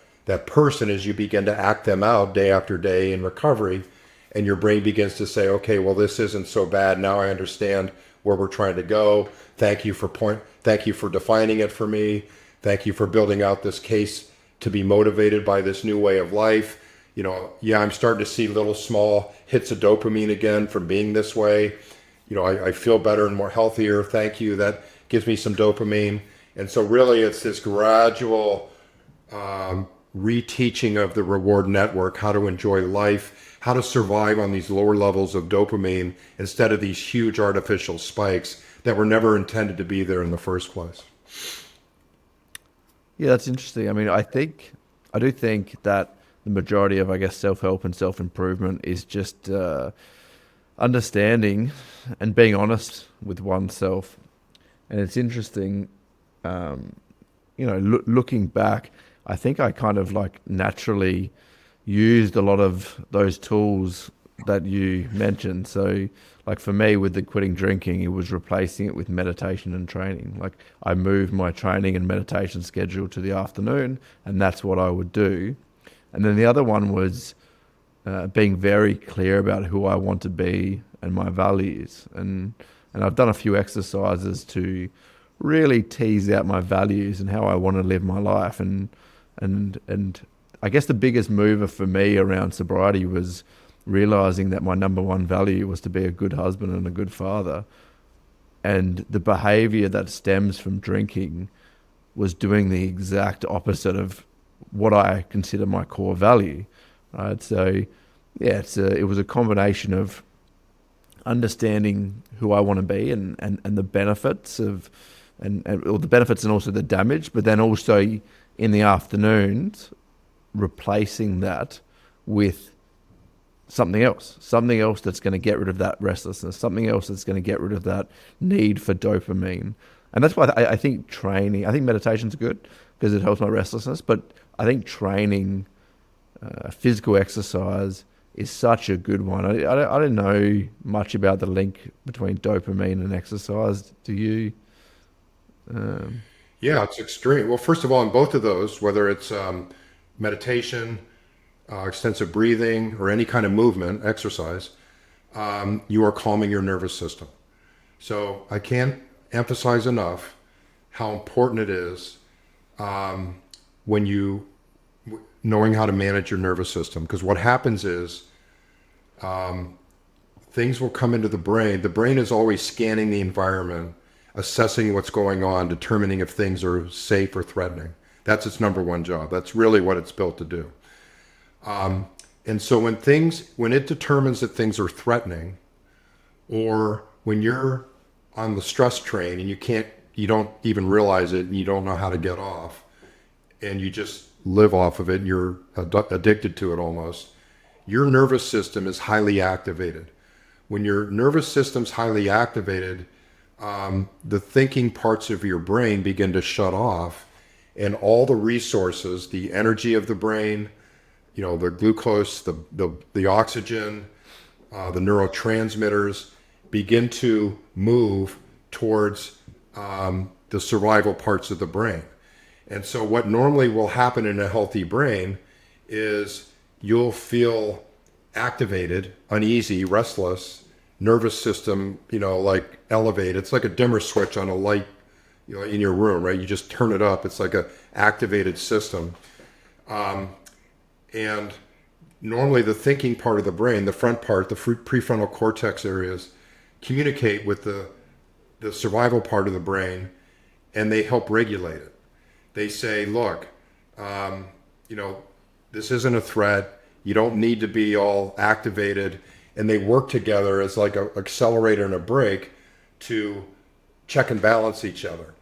person as you begin to act them out day after day in recovery. And your brain begins to say, okay, well, this isn't so bad. Now I understand where we're trying to go. Thank you for defining it for me. Thank you for building out this case to be motivated by this new way of life. I'm starting to see little small hits of dopamine again from being this way. I feel better and more healthier. Thank you. That gives me some dopamine. And so really it's this gradual reteaching of the reward network, how to enjoy life, how to survive on these lower levels of dopamine instead of these huge artificial spikes that were never intended to be there in the first place. Yeah, that's interesting. I mean, I do think that the majority of, I guess, self-help and self-improvement is just understanding and being honest with oneself. And it's interesting, looking back, I think I kind of like naturally used a lot of those tools that you mentioned. So like for me with the quitting drinking, it was replacing it with meditation and training. Like I moved my training and meditation schedule to the afternoon, and that's what I would do. And then the other one was being very clear about who I want to be and my values. And I've done a few exercises to really tease out my values and how I want to live my life. And I guess the biggest mover for me around sobriety was realizing that my number one value was to be a good husband and a good father. And the behavior that stems from drinking was doing the exact opposite of what I consider my core value. Right? So yeah, it was a combination of understanding who I want to be and the benefits of or the benefits and also the damage, but then also in the afternoons replacing that with something else that's going to get rid of that restlessness, something else that's going to get rid of that need for dopamine. And that's why I think meditation's good because it helps my restlessness, but I think training, physical exercise is such a good one. I don't know much about the link between dopamine and exercise. Do you? Yeah, it's extreme. Well, first of all, in both of those, whether it's meditation, extensive breathing, or any kind of movement, exercise, you are calming your nervous system. So I can't emphasize enough how important it is when you knowing how to manage your nervous system. Because what happens is things will come into the brain. The brain is always scanning the environment, assessing what's going on, determining if things are safe or threatening. That's its number one job. That's really what it's built to do. And so when it determines that things are threatening, or when you're on the stress train and you don't even realize it and you don't know how to get off, and you just live off of it and you're addicted to it almost, your nervous system is highly activated. When your nervous system's highly activated, the thinking parts of your brain begin to shut off, and all the resources, the energy of the brain, the glucose, the oxygen, the neurotransmitters begin to move towards the survival parts of the brain. And so what normally will happen in a healthy brain is you'll feel activated, uneasy, restless, nervous system, like elevated. It's like a dimmer switch on a light, in your room, right? You just turn it up. It's like a activated system. And normally the thinking part of the brain, the front part, the prefrontal cortex areas, communicate with the survival part of the brain, and they help regulate it. They say, look, this isn't a threat. You don't need to be all activated. And they work together as like an accelerator and a brake to check and balance each other.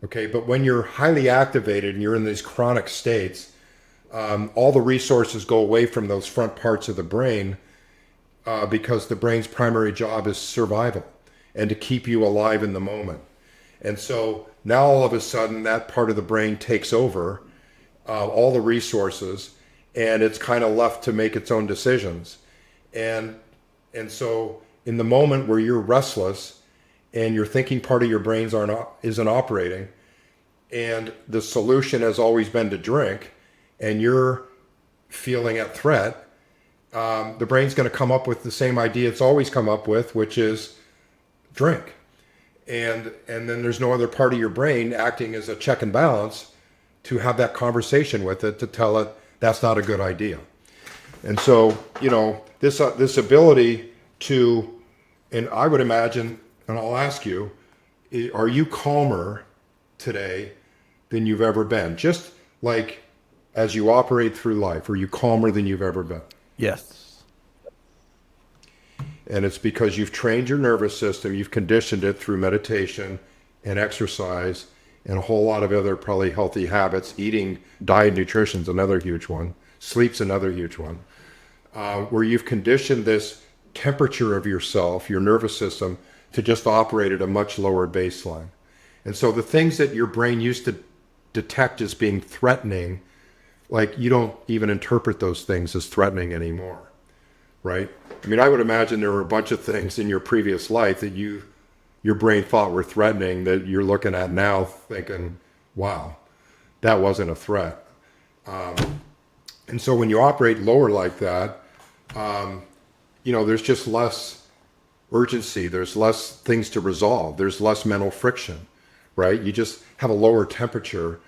Okay, but when you're highly activated and you're in these chronic states, all the resources go away from those front parts of the brain because the brain's primary job is survival and to keep you alive in the moment. And so now all of a sudden that part of the brain takes over all the resources, and it's kind of left to make its own decisions. And and so in the moment where you're restless and your thinking part of your brains isn't operating, and the solution has always been to drink, and you're feeling at threat, the brain's going to come up with the same idea it's always come up with, which is drink. And then there's no other part of your brain acting as a check and balance to have that conversation with it to tell it that's not a good idea. And so, this ability to, and I would imagine, and I'll ask you, are you calmer today than you've ever been? Just like as you operate through life, are you calmer than you've ever been? Yes. And it's because you've trained your nervous system, you've conditioned it through meditation and exercise and a whole lot of other probably healthy habits. Eating, diet, nutrition's another huge one. Sleep's another huge one. Where you've conditioned this temperature of yourself, your nervous system, to just operate at a much lower baseline. And so the things that your brain used to detect as being threatening, like you don't even interpret those things as threatening anymore, right? I mean, I would imagine there were a bunch of things in your previous life that your brain thought were threatening that you're looking at now thinking, wow, that wasn't a threat. And so when you operate lower like that, there's just less urgency. There's less things to resolve. There's less mental friction, right? You just have a lower temperature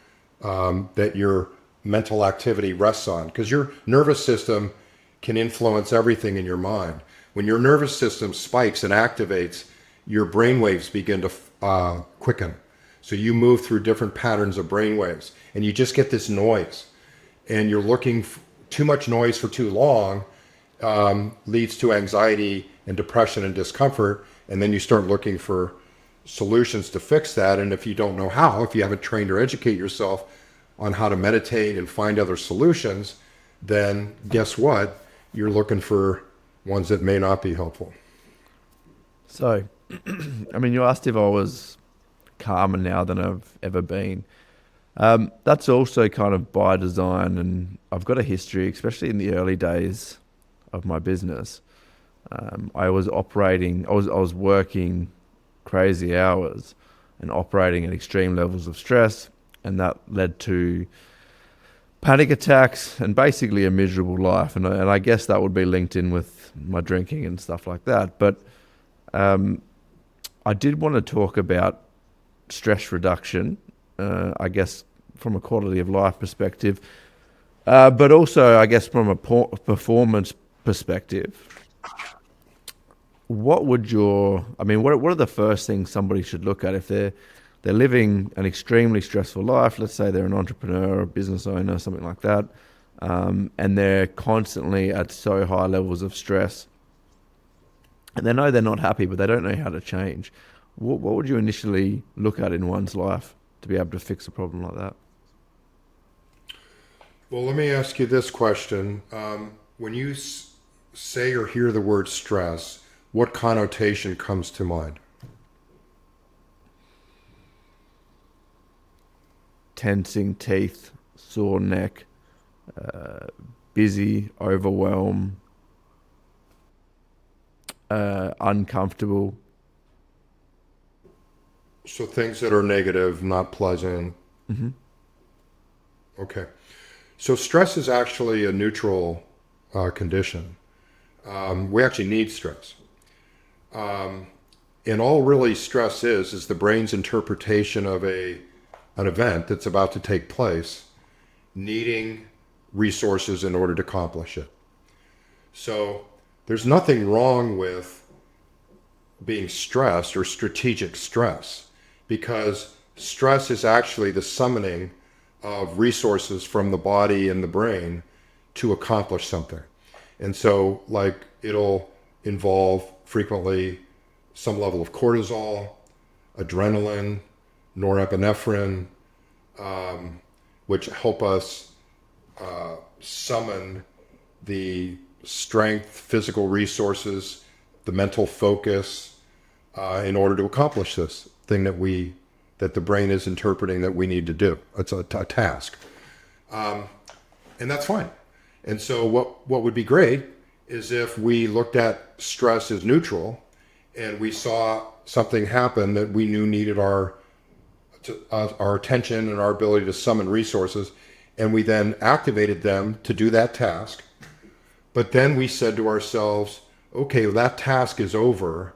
that your mental activity rests on, because your nervous system can influence everything in your mind. When your nervous system spikes and activates, your brain waves begin to quicken. So you move through different patterns of brain waves, and you just get this noise. And you're looking too much noise for too long leads to anxiety and depression and discomfort. And then you start looking for solutions to fix that. And if you don't know how, if you haven't trained or educate yourself on how to meditate and find other solutions, then guess what? You're looking for ones that may not be helpful. So, I mean, you asked if I was calmer now than I've ever been. That's also kind of by design, and I've got a history, especially in the early days of my business. I was working crazy hours and operating at extreme levels of stress, and that led to panic attacks and basically a miserable life. And I guess that would be linked in with my drinking and stuff like that. But I did want to talk about stress reduction, I guess from a quality of life perspective, but also I guess from a performance perspective. What are the first things somebody should look at if they're living an extremely stressful life? Let's say they're an entrepreneur, a business owner, something like that, and they're constantly at so high levels of stress, and they know they're not happy, but they don't know how to change. What would you initially look at in one's life to be able to fix a problem like that? Well, let me ask you this question. When you say or hear the word stress, what connotation comes to mind? Tensing teeth, sore neck, busy, overwhelmed, uncomfortable. So things that are negative, not pleasant. Mm-hmm. Okay. So stress is actually a neutral condition. We actually need stress. And all really stress is the brain's interpretation of an event that's about to take place, needing resources in order to accomplish it. So there's nothing wrong with being stressed or strategic stress, because stress is actually the summoning of resources from the body and the brain to accomplish something. And so, like, it'll involve frequently some level of cortisol, adrenaline, norepinephrine, which help us summon the strength, physical resources, the mental focus in order to accomplish this thing that we that the brain is interpreting that we need to do. It's a task. And that's fine. And so what would be great is if we looked at stress as neutral and we saw something happen that we knew needed our attention and our ability to summon resources, and we then activated them to do that task. But then we said to ourselves, okay, well, that task is over.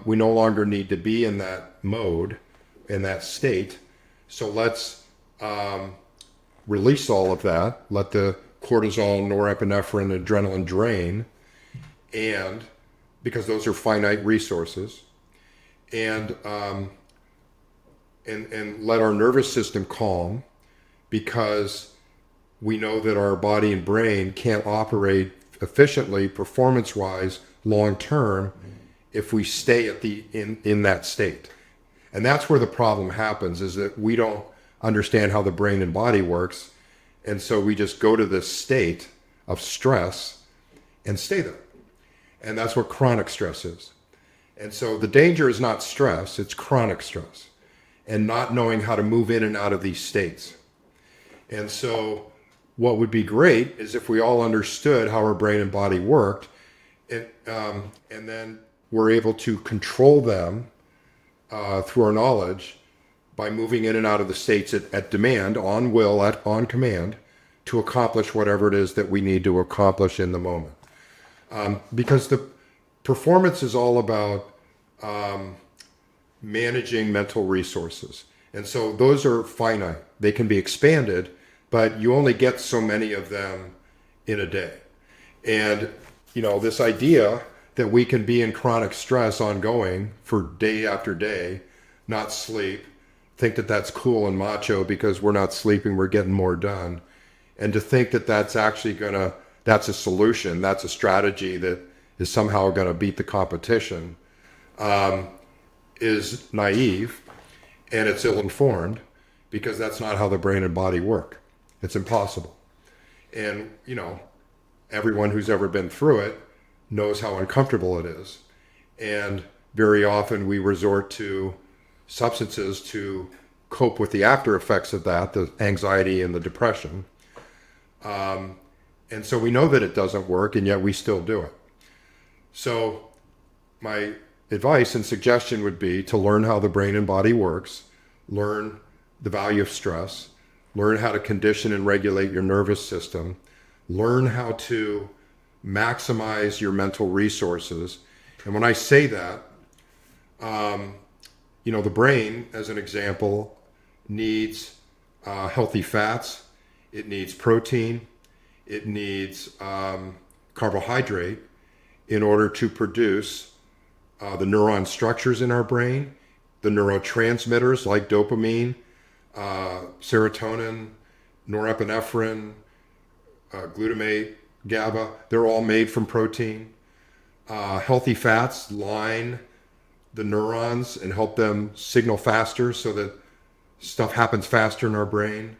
We no longer need to be in that mode, in that state. So let's release all of that, let the cortisol, norepinephrine, adrenaline drain, and because those are finite resources, and let our nervous system calm, because we know that our body and brain can't operate efficiently, performance-wise, long-term, if we stay at in that state. And that's where the problem happens, is that we don't understand how the brain and body works, and so we just go to this state of stress and stay there. And that's what chronic stress is. And so the danger is not stress, it's chronic stress, and not knowing how to move in and out of these states. And so what would be great is if we all understood how our brain and body worked, and then we're able to control them through our knowledge by moving in and out of the states at demand, on will, on command, to accomplish whatever it is that we need to accomplish in the moment. Because the performance is all about managing mental resources. And so those are finite. They can be expanded, but you only get so many of them in a day. And, this idea that we can be in chronic stress ongoing for day after day, not sleep, think that that's cool and macho because we're not sleeping, we're getting more done. And to think that that's actually that's a solution, that's a strategy that is somehow going to beat the competition, is naive, and it's ill-informed, because that's not how the brain and body work. It's impossible. And, everyone who's ever been through it knows how uncomfortable it is. And very often we resort to substances to cope with the after effects of that, the anxiety and the depression. And so we know that it doesn't work, and yet we still do it. So my advice and suggestion would be to learn how the brain and body works, learn the value of stress, learn how to condition and regulate your nervous system, learn how to maximize your mental resources. And when I say that, the brain, as an example, needs healthy fats, it needs protein, it needs carbohydrate in order to produce the neuron structures in our brain, the neurotransmitters like dopamine, serotonin, norepinephrine, glutamate, GABA. They're all made from protein. Healthy fats line the neurons and help them signal faster so that stuff happens faster in our brain.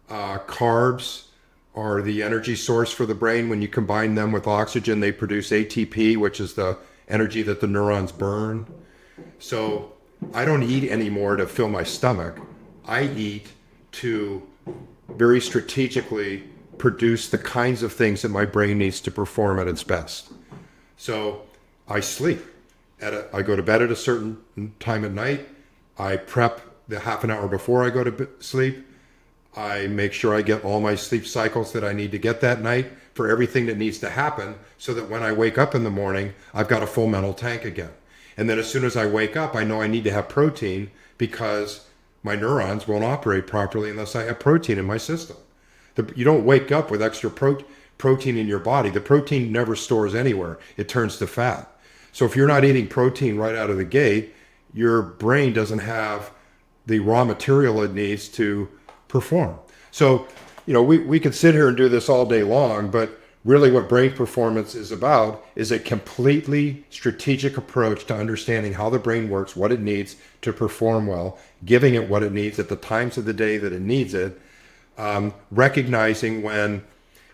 Carbs are the energy source for the brain. When you combine them with oxygen, they produce ATP, which is the energy that the neurons burn. So I don't eat anymore to fill my stomach. I eat to very strategically produce the kinds of things that my brain needs to perform at its best. So I sleep. I go to bed at a certain time at night. I prep the half an hour before I go to sleep. I make sure I get all my sleep cycles that I need to get that night for everything that needs to happen, so that when I wake up in the morning, I've got a full mental tank again. And then as soon as I wake up, I know I need to have protein, because my neurons won't operate properly unless I have protein in my system. You don't wake up with extra protein in your body. The protein never stores anywhere. It turns to fat. So if you're not eating protein right out of the gate, your brain doesn't have the raw material it needs to perform. So, we could sit here and do this all day long, but really what brain performance is about is a completely strategic approach to understanding how the brain works, what it needs to perform well, giving it what it needs at the times of the day that it needs it, recognizing when,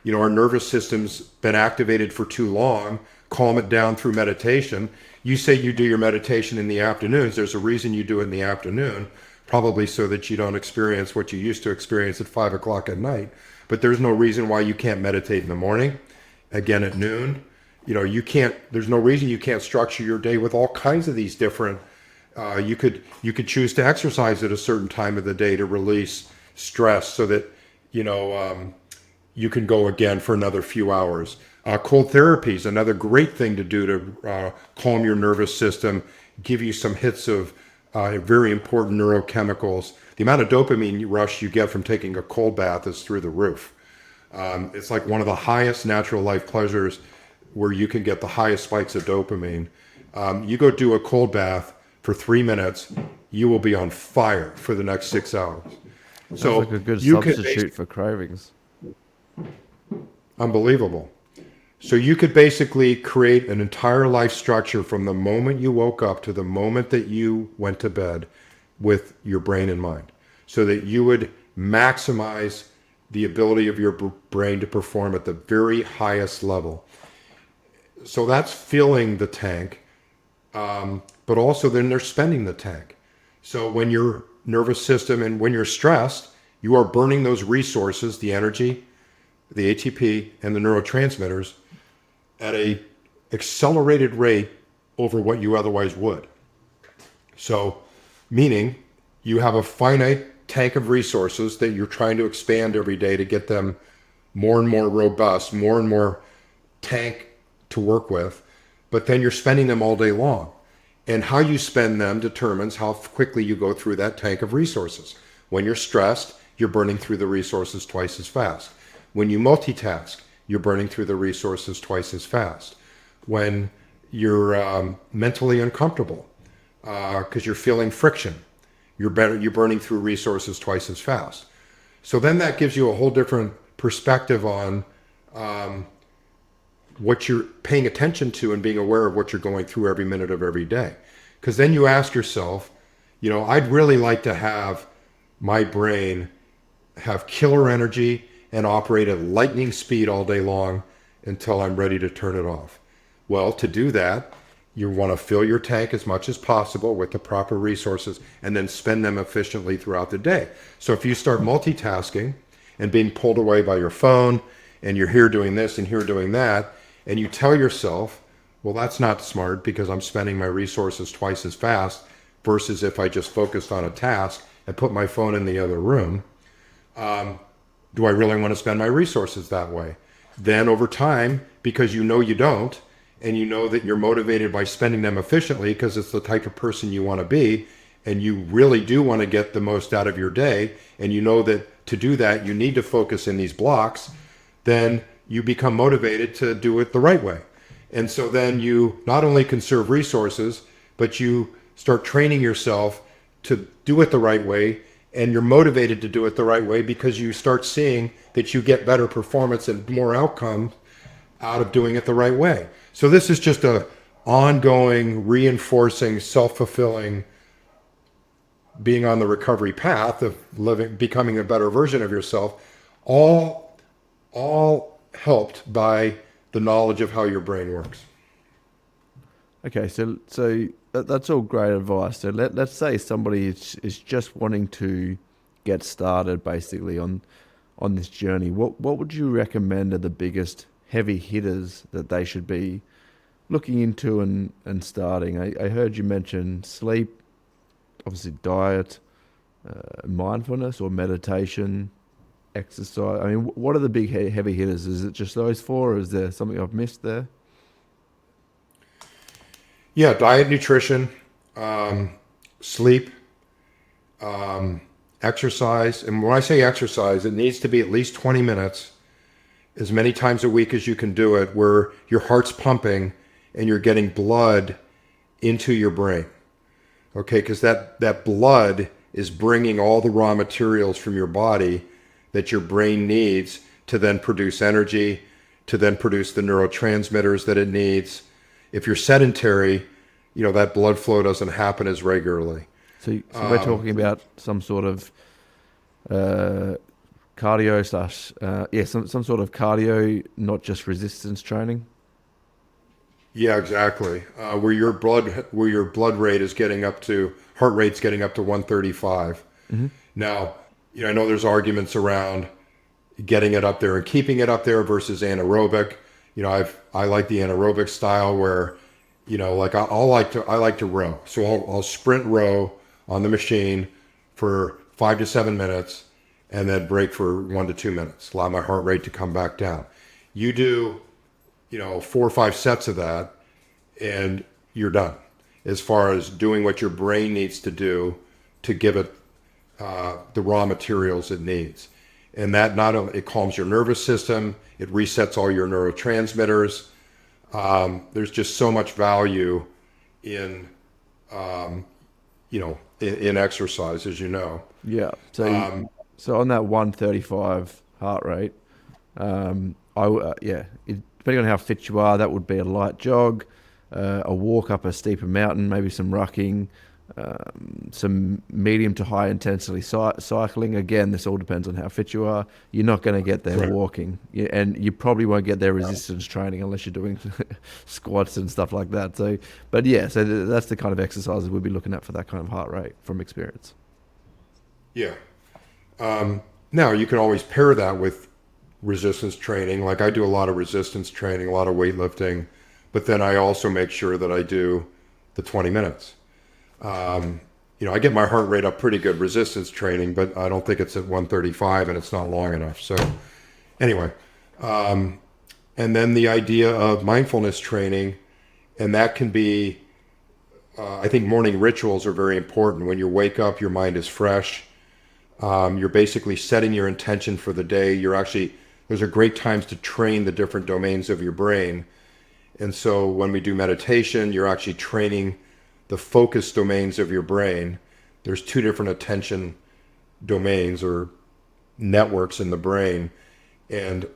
our nervous system's been activated for too long, calm it down through meditation. you say you do your meditation in the afternoons. There's a reason you do it in the afternoon, probably so that you don't experience what you used to experience at 5 o'clock at night. But there's no reason why you can't meditate in the morning, again at noon. You can't. There's no reason you can't structure your day with all kinds of these different. You could choose to exercise at a certain time of the day to release stress, so that you can go again for another few hours. Cold therapy is another great thing to do to calm your nervous system, give you some hits of very important neurochemicals. The amount of dopamine rush you get from taking a cold bath is through the roof. It's like one of the highest natural life pleasures where you can get the highest spikes of dopamine. You go do a cold bath for 3 minutes, you will be on fire for the next 6 hours. Sounds So like a good you substitute for cravings. unbelievable. So you could basically create an entire life structure from the moment you woke up to the moment that you went to bed with your brain in mind, so that you would maximize the ability of your brain to perform at the very highest level. So that's filling the tank, but also then they're spending the tank. So when your nervous system and when you're stressed, you are burning those resources, the energy, the ATP, and the neurotransmitters at a accelerated rate over what you otherwise would. So, meaning you have a finite tank of resources that you're trying to expand every day to get them more and more robust, more and more tank to work with, but then you're spending them all day long. And how you spend them determines how quickly you go through that tank of resources. When you're stressed, you're burning through the resources twice as fast. When you multitask, you're burning through the resources twice as fast. When you're mentally uncomfortable because you're feeling friction, you're burning through resources twice as fast. So then that gives you a whole different perspective on what you're paying attention to and being aware of what you're going through every minute of every day. Because then you ask yourself, I'd really like to have my brain have killer energy and operate at lightning speed all day long until I'm ready to turn it off. Well, to do that, you want to fill your tank as much as possible with the proper resources and then spend them efficiently throughout the day. So if you start multitasking and being pulled away by your phone and you're here doing this and here doing that, and you tell yourself, well, that's not smart because I'm spending my resources twice as fast versus if I just focused on a task and put my phone in the other room, do I really want to spend my resources that way? Then over time, because you don't, and you know that you're motivated by spending them efficiently because it's the type of person you want to be, and you really do want to get the most out of your day, and you know that to do that, you need to focus in these blocks, then you become motivated to do it the right way. And so then you not only conserve resources, but you start training yourself to do it the right way, and you're motivated to do it the right way because you start seeing that you get better performance and more outcome out of doing it the right way. So this is just a ongoing, reinforcing, self-fulfilling, being on the recovery path of becoming a better version of yourself, all helped by the knowledge of how your brain works. Okay, so that's all great advice. So let's say somebody is just wanting to get started basically on this journey. What would you recommend are the biggest heavy hitters that they should be looking into and starting? I heard you mention sleep, obviously diet, mindfulness or meditation, exercise. I mean, what are the big heavy hitters? Is it just those four, or is there something I've missed there? Yeah, diet, nutrition, sleep, exercise. And when I say exercise, it needs to be at least 20 minutes, as many times a week as you can do it, where your heart's pumping and you're getting blood into your brain. Okay, because that blood is bringing all the raw materials from your body that your brain needs to then produce energy, to then produce the neurotransmitters that it needs. If you're sedentary, that blood flow doesn't happen as regularly. So we're talking about some sort of cardio slash some sort of cardio, not just resistance training. Yeah, exactly. Where your blood rate is getting up to heart rate's getting up to 135. Hmm. Now, I know there's arguments around getting it up there and keeping it up there versus anaerobic. I like the anaerobic style where, like I like to row. So I'll sprint row on the machine for 5 to 7 minutes and then break for 1 to 2 minutes. Allow my heart rate to come back down. You do, 4 or 5 sets of that and you're done as far as doing what your brain needs to do to give it the raw materials it needs. And that not only it calms your nervous system, it resets all your neurotransmitters. There's just so much value in in exercise, as you know. Yeah. So on that 135 heart rate, depending on how fit you are, that would be a light jog, a walk up a steeper mountain, maybe some rucking, some medium to high intensity cycling. Again, this all depends on how fit you are. You're not going to get there Right. walking, and you probably won't get there resistance training unless you're doing squats and stuff like that. So, but yeah, so that's the kind of exercises we'll be looking at for that kind of heart rate from experience. Yeah. Now you can always pair that with resistance training. Like I do a lot of resistance training, a lot of weightlifting, but then I also make sure that I do the 20 minutes. I get my heart rate up pretty good resistance training, but I don't think it's at 135 and it's not long enough. So anyway, and then the idea of mindfulness training, and that can be, I think morning rituals are very important. When you wake up, your mind is fresh. You're basically setting your intention for the day. Those are great times to train the different domains of your brain. And so when we do meditation, you're actually training the focus domains of your brain. There's two different attention domains or networks in the brain. And,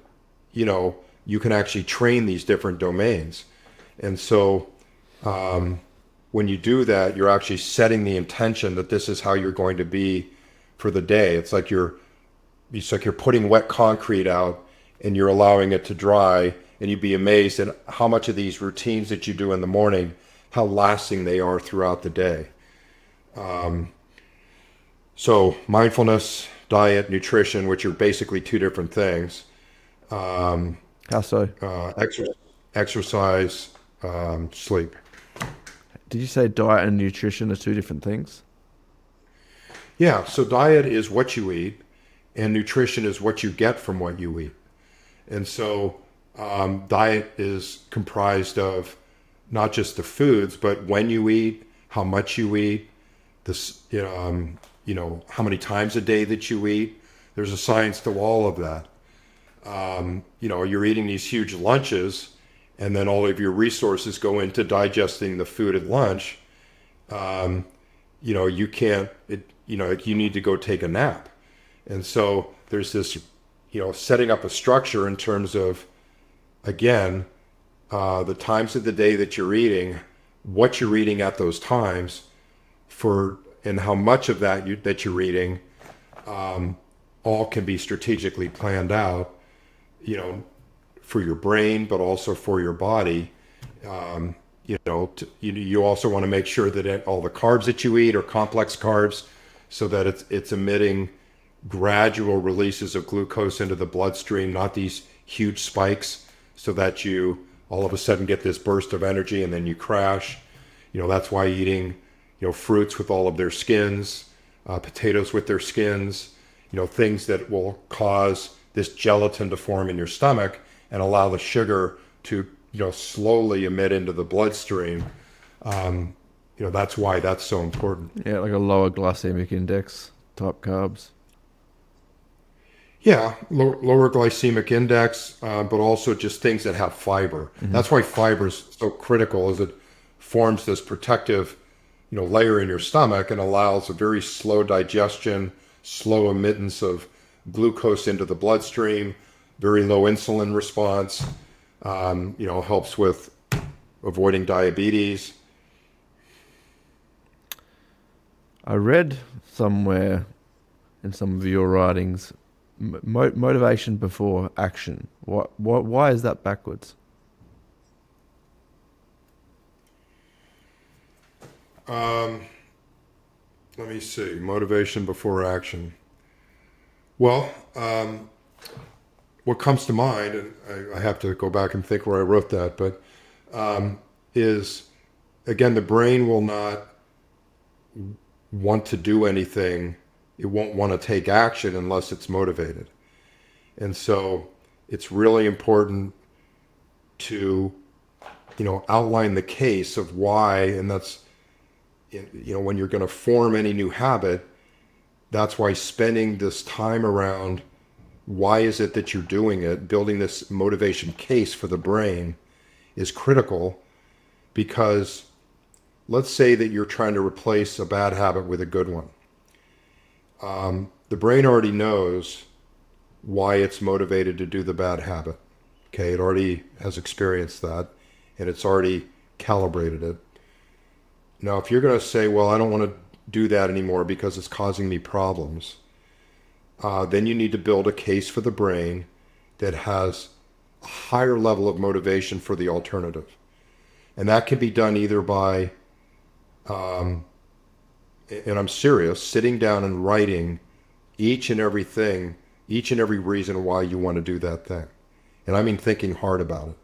you can actually train these different domains. And so when you do that, you're actually setting the intention that this is how you're going to be for the day. It's like you're putting wet concrete out and you're allowing it to dry, and you'd be amazed at how much of these routines that you do in the morning, how lasting they are throughout the day. So mindfulness, diet, nutrition, which are basically two different things. How so? Exercise, sleep. Did you say diet and nutrition are two different things? Yeah, so diet is what you eat, and nutrition is what you get from what you eat. And so diet is comprised of not just the foods, but when you eat, how much you eat, this, how many times a day that you eat. There's a science to all of that. You're eating these huge lunches, and then all of your resources go into digesting the food at lunch. You can't, you need to go take a nap. And so there's this, setting up a structure in terms of, again, the times of the day that you're eating, what you're eating at those times, and how much of that you're eating, all can be strategically planned out, for your brain, but also for your body. You also want to make sure that all the carbs that you eat are complex carbs, so that it's emitting gradual releases of glucose into the bloodstream, not these huge spikes, so that you all of a sudden get this burst of energy and then you crash. That's why eating, fruits with all of their skins, potatoes with their skins, things that will cause this gelatin to form in your stomach and allow the sugar to, slowly emit into the bloodstream. That's why that's so important. Yeah, like a lower glycemic index type carbs. Yeah, lower glycemic index, but also just things that have fiber. Mm-hmm. That's why fiber is so critical, as it forms this protective, layer in your stomach and allows a very slow digestion, slow emittance of glucose into the bloodstream, very low insulin response, helps with avoiding diabetes. I read somewhere in some of your writings, motivation before action. Why is that backwards? Let me see. Motivation before action. Well, what comes to mind, and I have to go back and think where I wrote that, but is again, the brain will not want to do anything. It won't want to take action unless it's motivated. And so it's really important to, outline the case of why, and that's, when you're going to form any new habit, that's why spending this time around why is it that you're doing it, building this motivation case for the brain is critical because let's say that you're trying to replace a bad habit with a good one. The brain already knows why it's motivated to do the bad habit. Okay, it already has experienced that and it's already calibrated it. Now, if you're going to say, well, I don't want to do that anymore because it's causing me problems, then you need to build a case for the brain that has a higher level of motivation for the alternative. And that can be done either by, and I'm serious, sitting down and writing each and everything, each and every reason why you want to do that thing. And I mean thinking hard about it.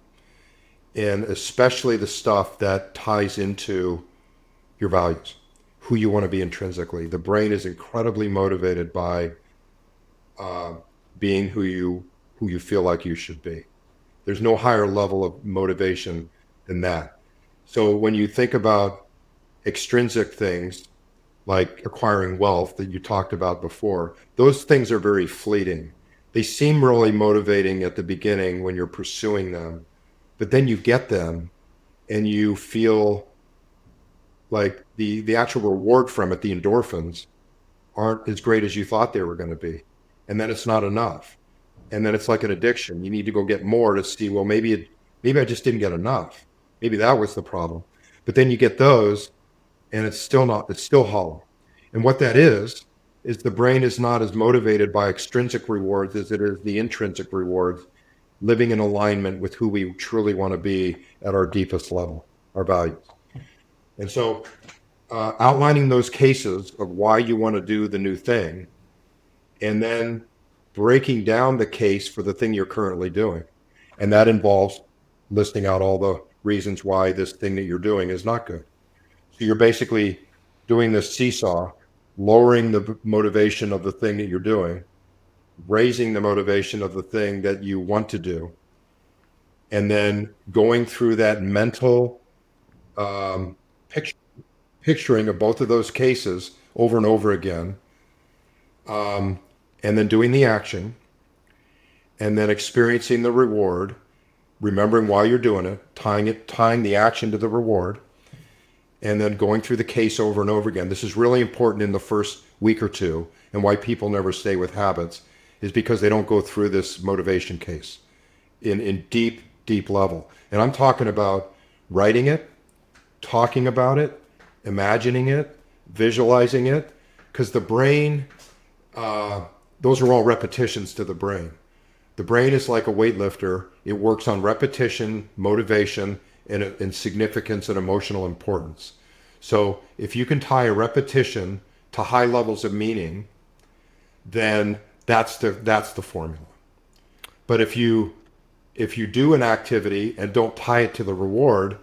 And especially the stuff that ties into your values, who you want to be intrinsically. The brain is incredibly motivated by being who you feel like you should be. There's no higher level of motivation than that. So when you think about extrinsic things like acquiring wealth that you talked about before, those things are very fleeting. They seem really motivating at the beginning when you're pursuing them, but then you get them and you feel like the actual reward from it, the endorphins, aren't as great as you thought they were going to be. And then it's not enough. And then it's like an addiction. You need to go get more to see, well, maybe I just didn't get enough. Maybe that was the problem. But then you get those and it's still hollow. And what that is the brain is not as motivated by extrinsic rewards as it is the intrinsic rewards, living in alignment with who we truly want to be at our deepest level, our values. And so outlining those cases of why you want to do the new thing, and then breaking down the case for the thing you're currently doing. And that involves listing out all the reasons why this thing that you're doing is not good. So you're basically doing this seesaw, lowering the motivation of the thing that you're doing, raising the motivation of the thing that you want to do, and then going through that mental picturing of both of those cases over and over again, and then doing the action, and then experiencing the reward, remembering why you're doing it, tying the action to the reward, and then going through the case over and over again. This is really important in the first week or two, and why people never stay with habits is because they don't go through this motivation case in deep level. And I'm talking about writing it, talking about it, imagining it, visualizing it, because the brain, those are all repetitions to the brain. The brain is like a weightlifter. It works on repetition, motivation, and significance and emotional importance. So if you can tie a repetition to high levels of meaning, then that's the formula. But if you do an activity and don't tie it to the reward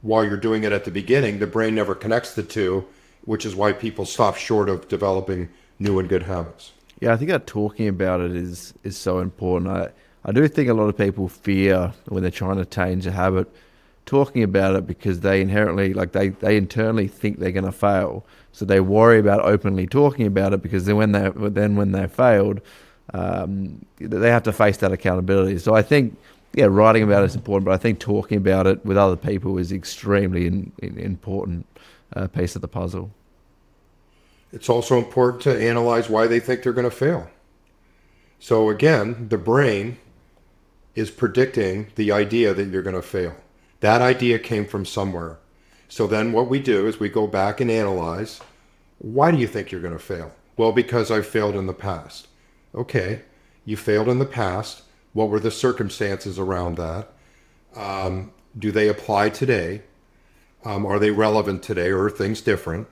while you're doing it at the beginning, the brain never connects the two, which is why people stop short of developing new and good habits. Yeah, I think that talking about it is so important. I do think a lot of people fear when they're trying to change a habit talking about it because they inherently, like they internally think they're going to fail. So they worry about openly talking about it because then when they failed, they have to face that accountability. So I think, yeah, writing about it is important, but I think talking about it with other people is extremely important piece of the puzzle. It's also important to analyze why they think they're going to fail. So again, the brain is predicting the idea that you're going to fail. That idea came from somewhere. So then what we do is we go back and analyze, why do you think you're going to fail? Well, because I failed in the past. Okay, you failed in the past. What were the circumstances around that? Do they apply today? Are they relevant today, or are things different?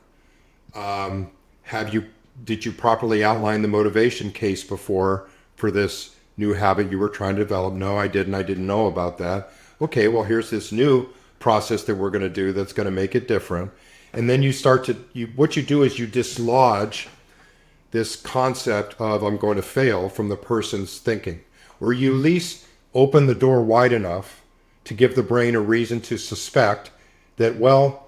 Have you did you properly outline the motivation case before for this new habit you were trying to develop? No, I didn't. I didn't know about that. Okay, well, here's this new process that we're going to do that's going to make it different. And then you start to what you do is you dislodge this concept of I'm going to fail from the person's thinking, or you at least open the door wide enough to give the brain a reason to suspect that, well,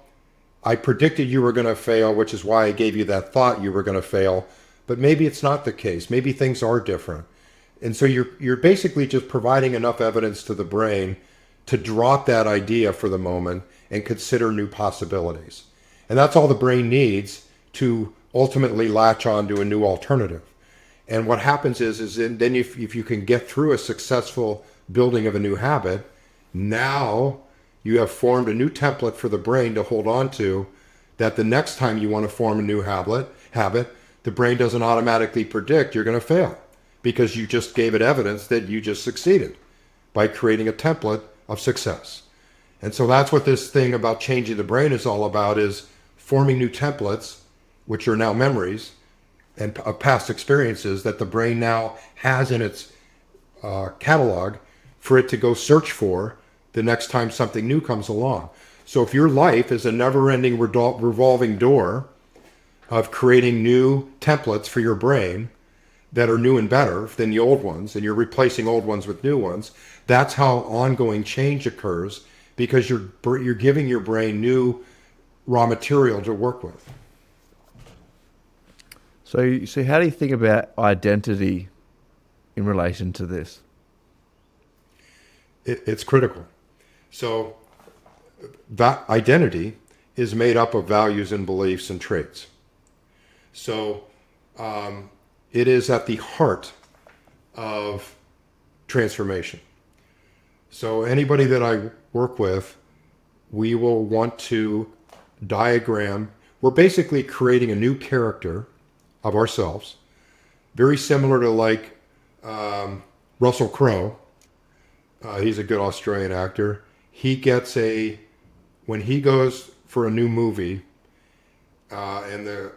I predicted you were going to fail, which is why I gave you that thought you were going to fail. But maybe it's not the case. Maybe things are different. And so you're basically just providing enough evidence to the brain to drop that idea for the moment and consider new possibilities. And that's all the brain needs to ultimately latch on to a new alternative. And what happens is then if you can get through a successful building of a new habit, now you have formed a new template for the brain to hold on to, that the next time you want to form a new habit, the brain doesn't automatically predict you're going to fail, because you just gave it evidence that you just succeeded by creating a template of success. And so that's what this thing about changing the brain is all about, is forming new templates, which are now memories and of past experiences that the brain now has in its catalog for it to go search for the next time something new comes along. So if your life is a never-ending revolving door of creating new templates for your brain that are new and better than the old ones, and you're replacing old ones with new ones, that's how ongoing change occurs, because you're giving your brain new raw material to work with. So how do you think about identity in relation to this? It's critical. So that identity is made up of values and beliefs and traits. So it is at the heart of transformation. So anybody that I work with, we will want to diagram. We're basically creating a new character of ourselves, very similar to like Russell Crowe. He's a good Australian actor. When he goes for a new movie, and the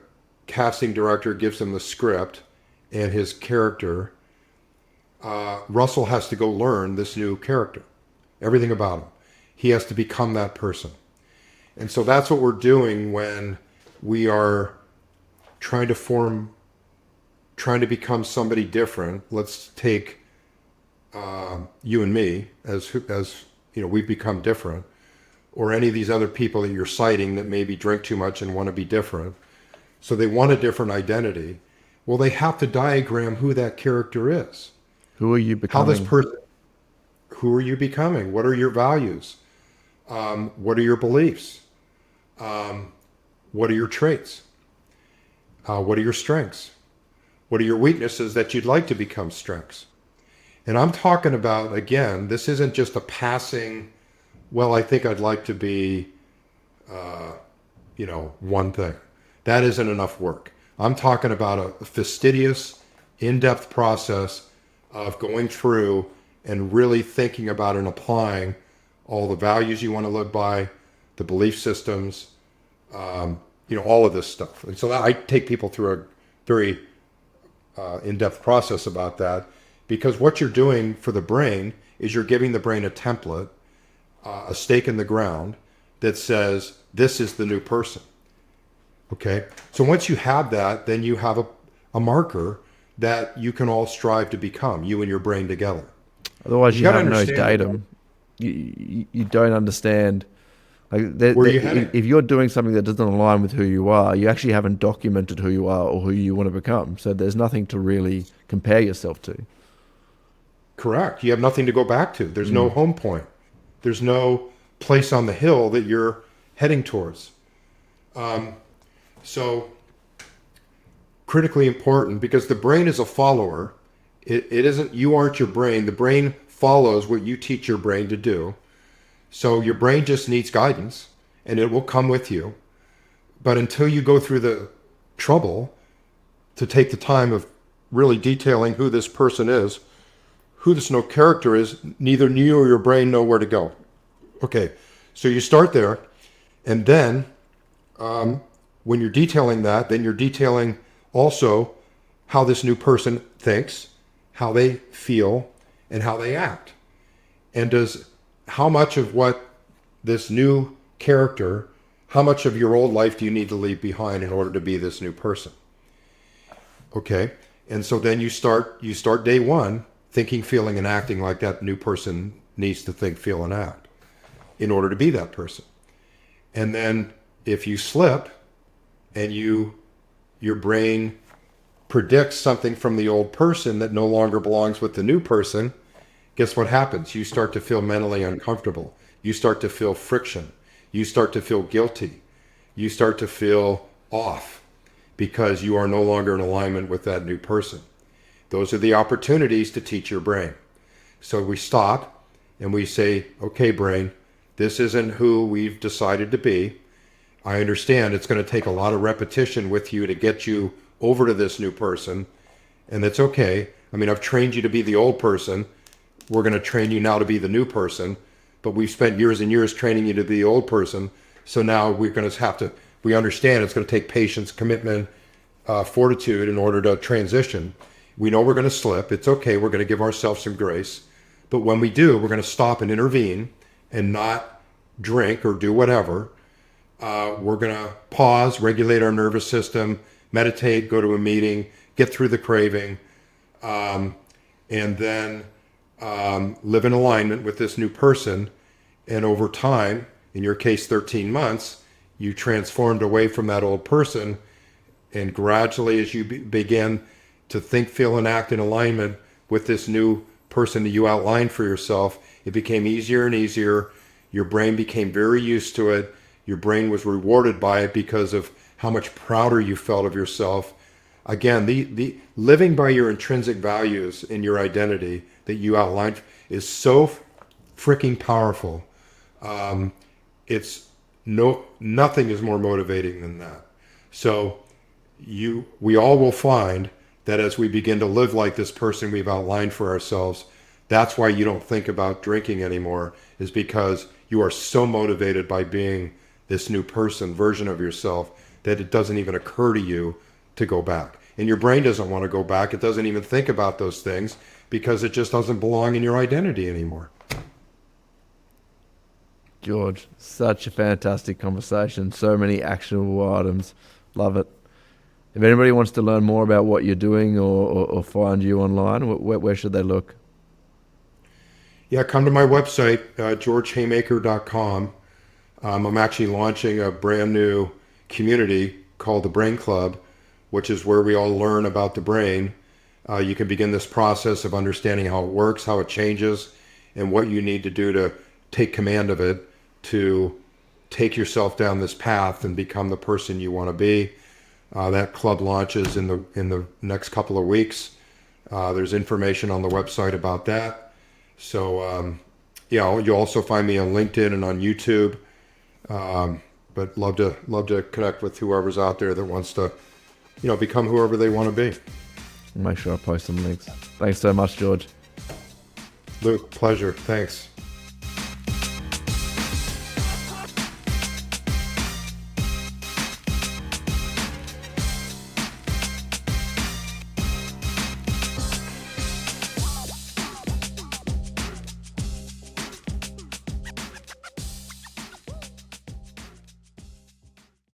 casting director gives him the script and his character, Russell has to go learn this new character, everything about him. He has to become that person. And so that's what we're doing when we are trying to become somebody different. Let's take you and me as you know, we've become different, or any of these other people that you're citing that maybe drink too much and want to be different. So they want a different identity. Well, they have to diagram who that character is. Who are you becoming? Who are you becoming? What are your values? What are your beliefs? What are your traits? What are your strengths? What are your weaknesses that you'd like to become strengths? And I'm talking about, again, this isn't just a passing, well, I think I'd like to be, one thing. That isn't enough work. I'm talking about a fastidious, in-depth process of going through and really thinking about and applying all the values you want to live by, the belief systems, all of this stuff. And so I take people through a very in-depth process about that, because what you're doing for the brain is you're giving the brain a template, a stake in the ground that says, this is the new person. Okay? So once you have that, then you have a marker that you can all strive to become, you and your brain together. Otherwise, you have no datum. You don't understand. If you're doing something that doesn't align with who you are, you actually haven't documented who you are or who you want to become. So there's nothing to really compare yourself to. Correct. You have nothing to go back to. There's no home point. There's no place on the hill that you're heading towards. So critically important, because the brain is a follower. It isn't, you aren't your brain. The brain follows what you teach your brain to do. So your brain just needs guidance, and it will come with you. But until you go through the trouble to take the time of really detailing who this person is, who this no character is, neither you or your brain know where to go. Okay, so you start there, And then when you're detailing that, then you're detailing also how this new person thinks, how they feel, and how they act. And how much of what this new character, how much of your old life do you need to leave behind in order to be this new person? Okay. And so then you start day one thinking, feeling, and acting like that new person needs to think, feel, and act in order to be that person. And then if you slip and your brain predicts something from the old person that no longer belongs with the new person, guess what happens? You start to feel mentally uncomfortable. You start to feel friction. You start to feel guilty. You start to feel off because you are no longer in alignment with that new person. Those are the opportunities to teach your brain. So we stop and we say, okay, brain, this isn't who we've decided to be. I understand it's going to take a lot of repetition with you to get you over to this new person, and that's okay. I mean, I've trained you to be the old person. We're going to train you now to be the new person, but we've spent years and years training you to be the old person. So now we're going to have to, we understand it's going to take patience, commitment, fortitude in order to transition. We know we're going to slip. It's okay. We're going to give ourselves some grace. But when we do, we're going to stop and intervene and not drink or do whatever. We're going to pause, regulate our nervous system, meditate, go to a meeting, get through the craving, and then live in alignment with this new person. And over time, in your case, 13 months, you transformed away from that old person. And gradually, as you begin to think, feel, and act in alignment with this new person that you outlined for yourself, it became easier and easier. Your brain became very used to it. Your brain was rewarded by it because of how much prouder you felt of yourself. Again, the living by your intrinsic values in your identity that you outlined is so freaking powerful. Nothing is more motivating than that. So we all will find that as we begin to live like this person we've outlined for ourselves, that's why you don't think about drinking anymore, is because you are so motivated by being this new person, version of yourself, that it doesn't even occur to you to go back. And your brain doesn't want to go back. It doesn't even think about those things because it just doesn't belong in your identity anymore. George, such a fantastic conversation. So many actionable items. Love it. If anybody wants to learn more about what you're doing or find you online, where should they look? Yeah, come to my website, georgehaymaker.com. I'm actually launching a brand new community called the Brain Club, which is where we all learn about the brain. You can begin this process of understanding how it works, how it changes, and what you need to do to take command of it, to take yourself down this path and become the person you want to be. That club launches in the next couple of weeks. There's information on the website about that. So you'll also find me on LinkedIn and on YouTube. But love to connect with whoever's out there that wants to, become whoever they want to be. Make sure I post some links. Thanks so much, George. Luke, pleasure. Thanks.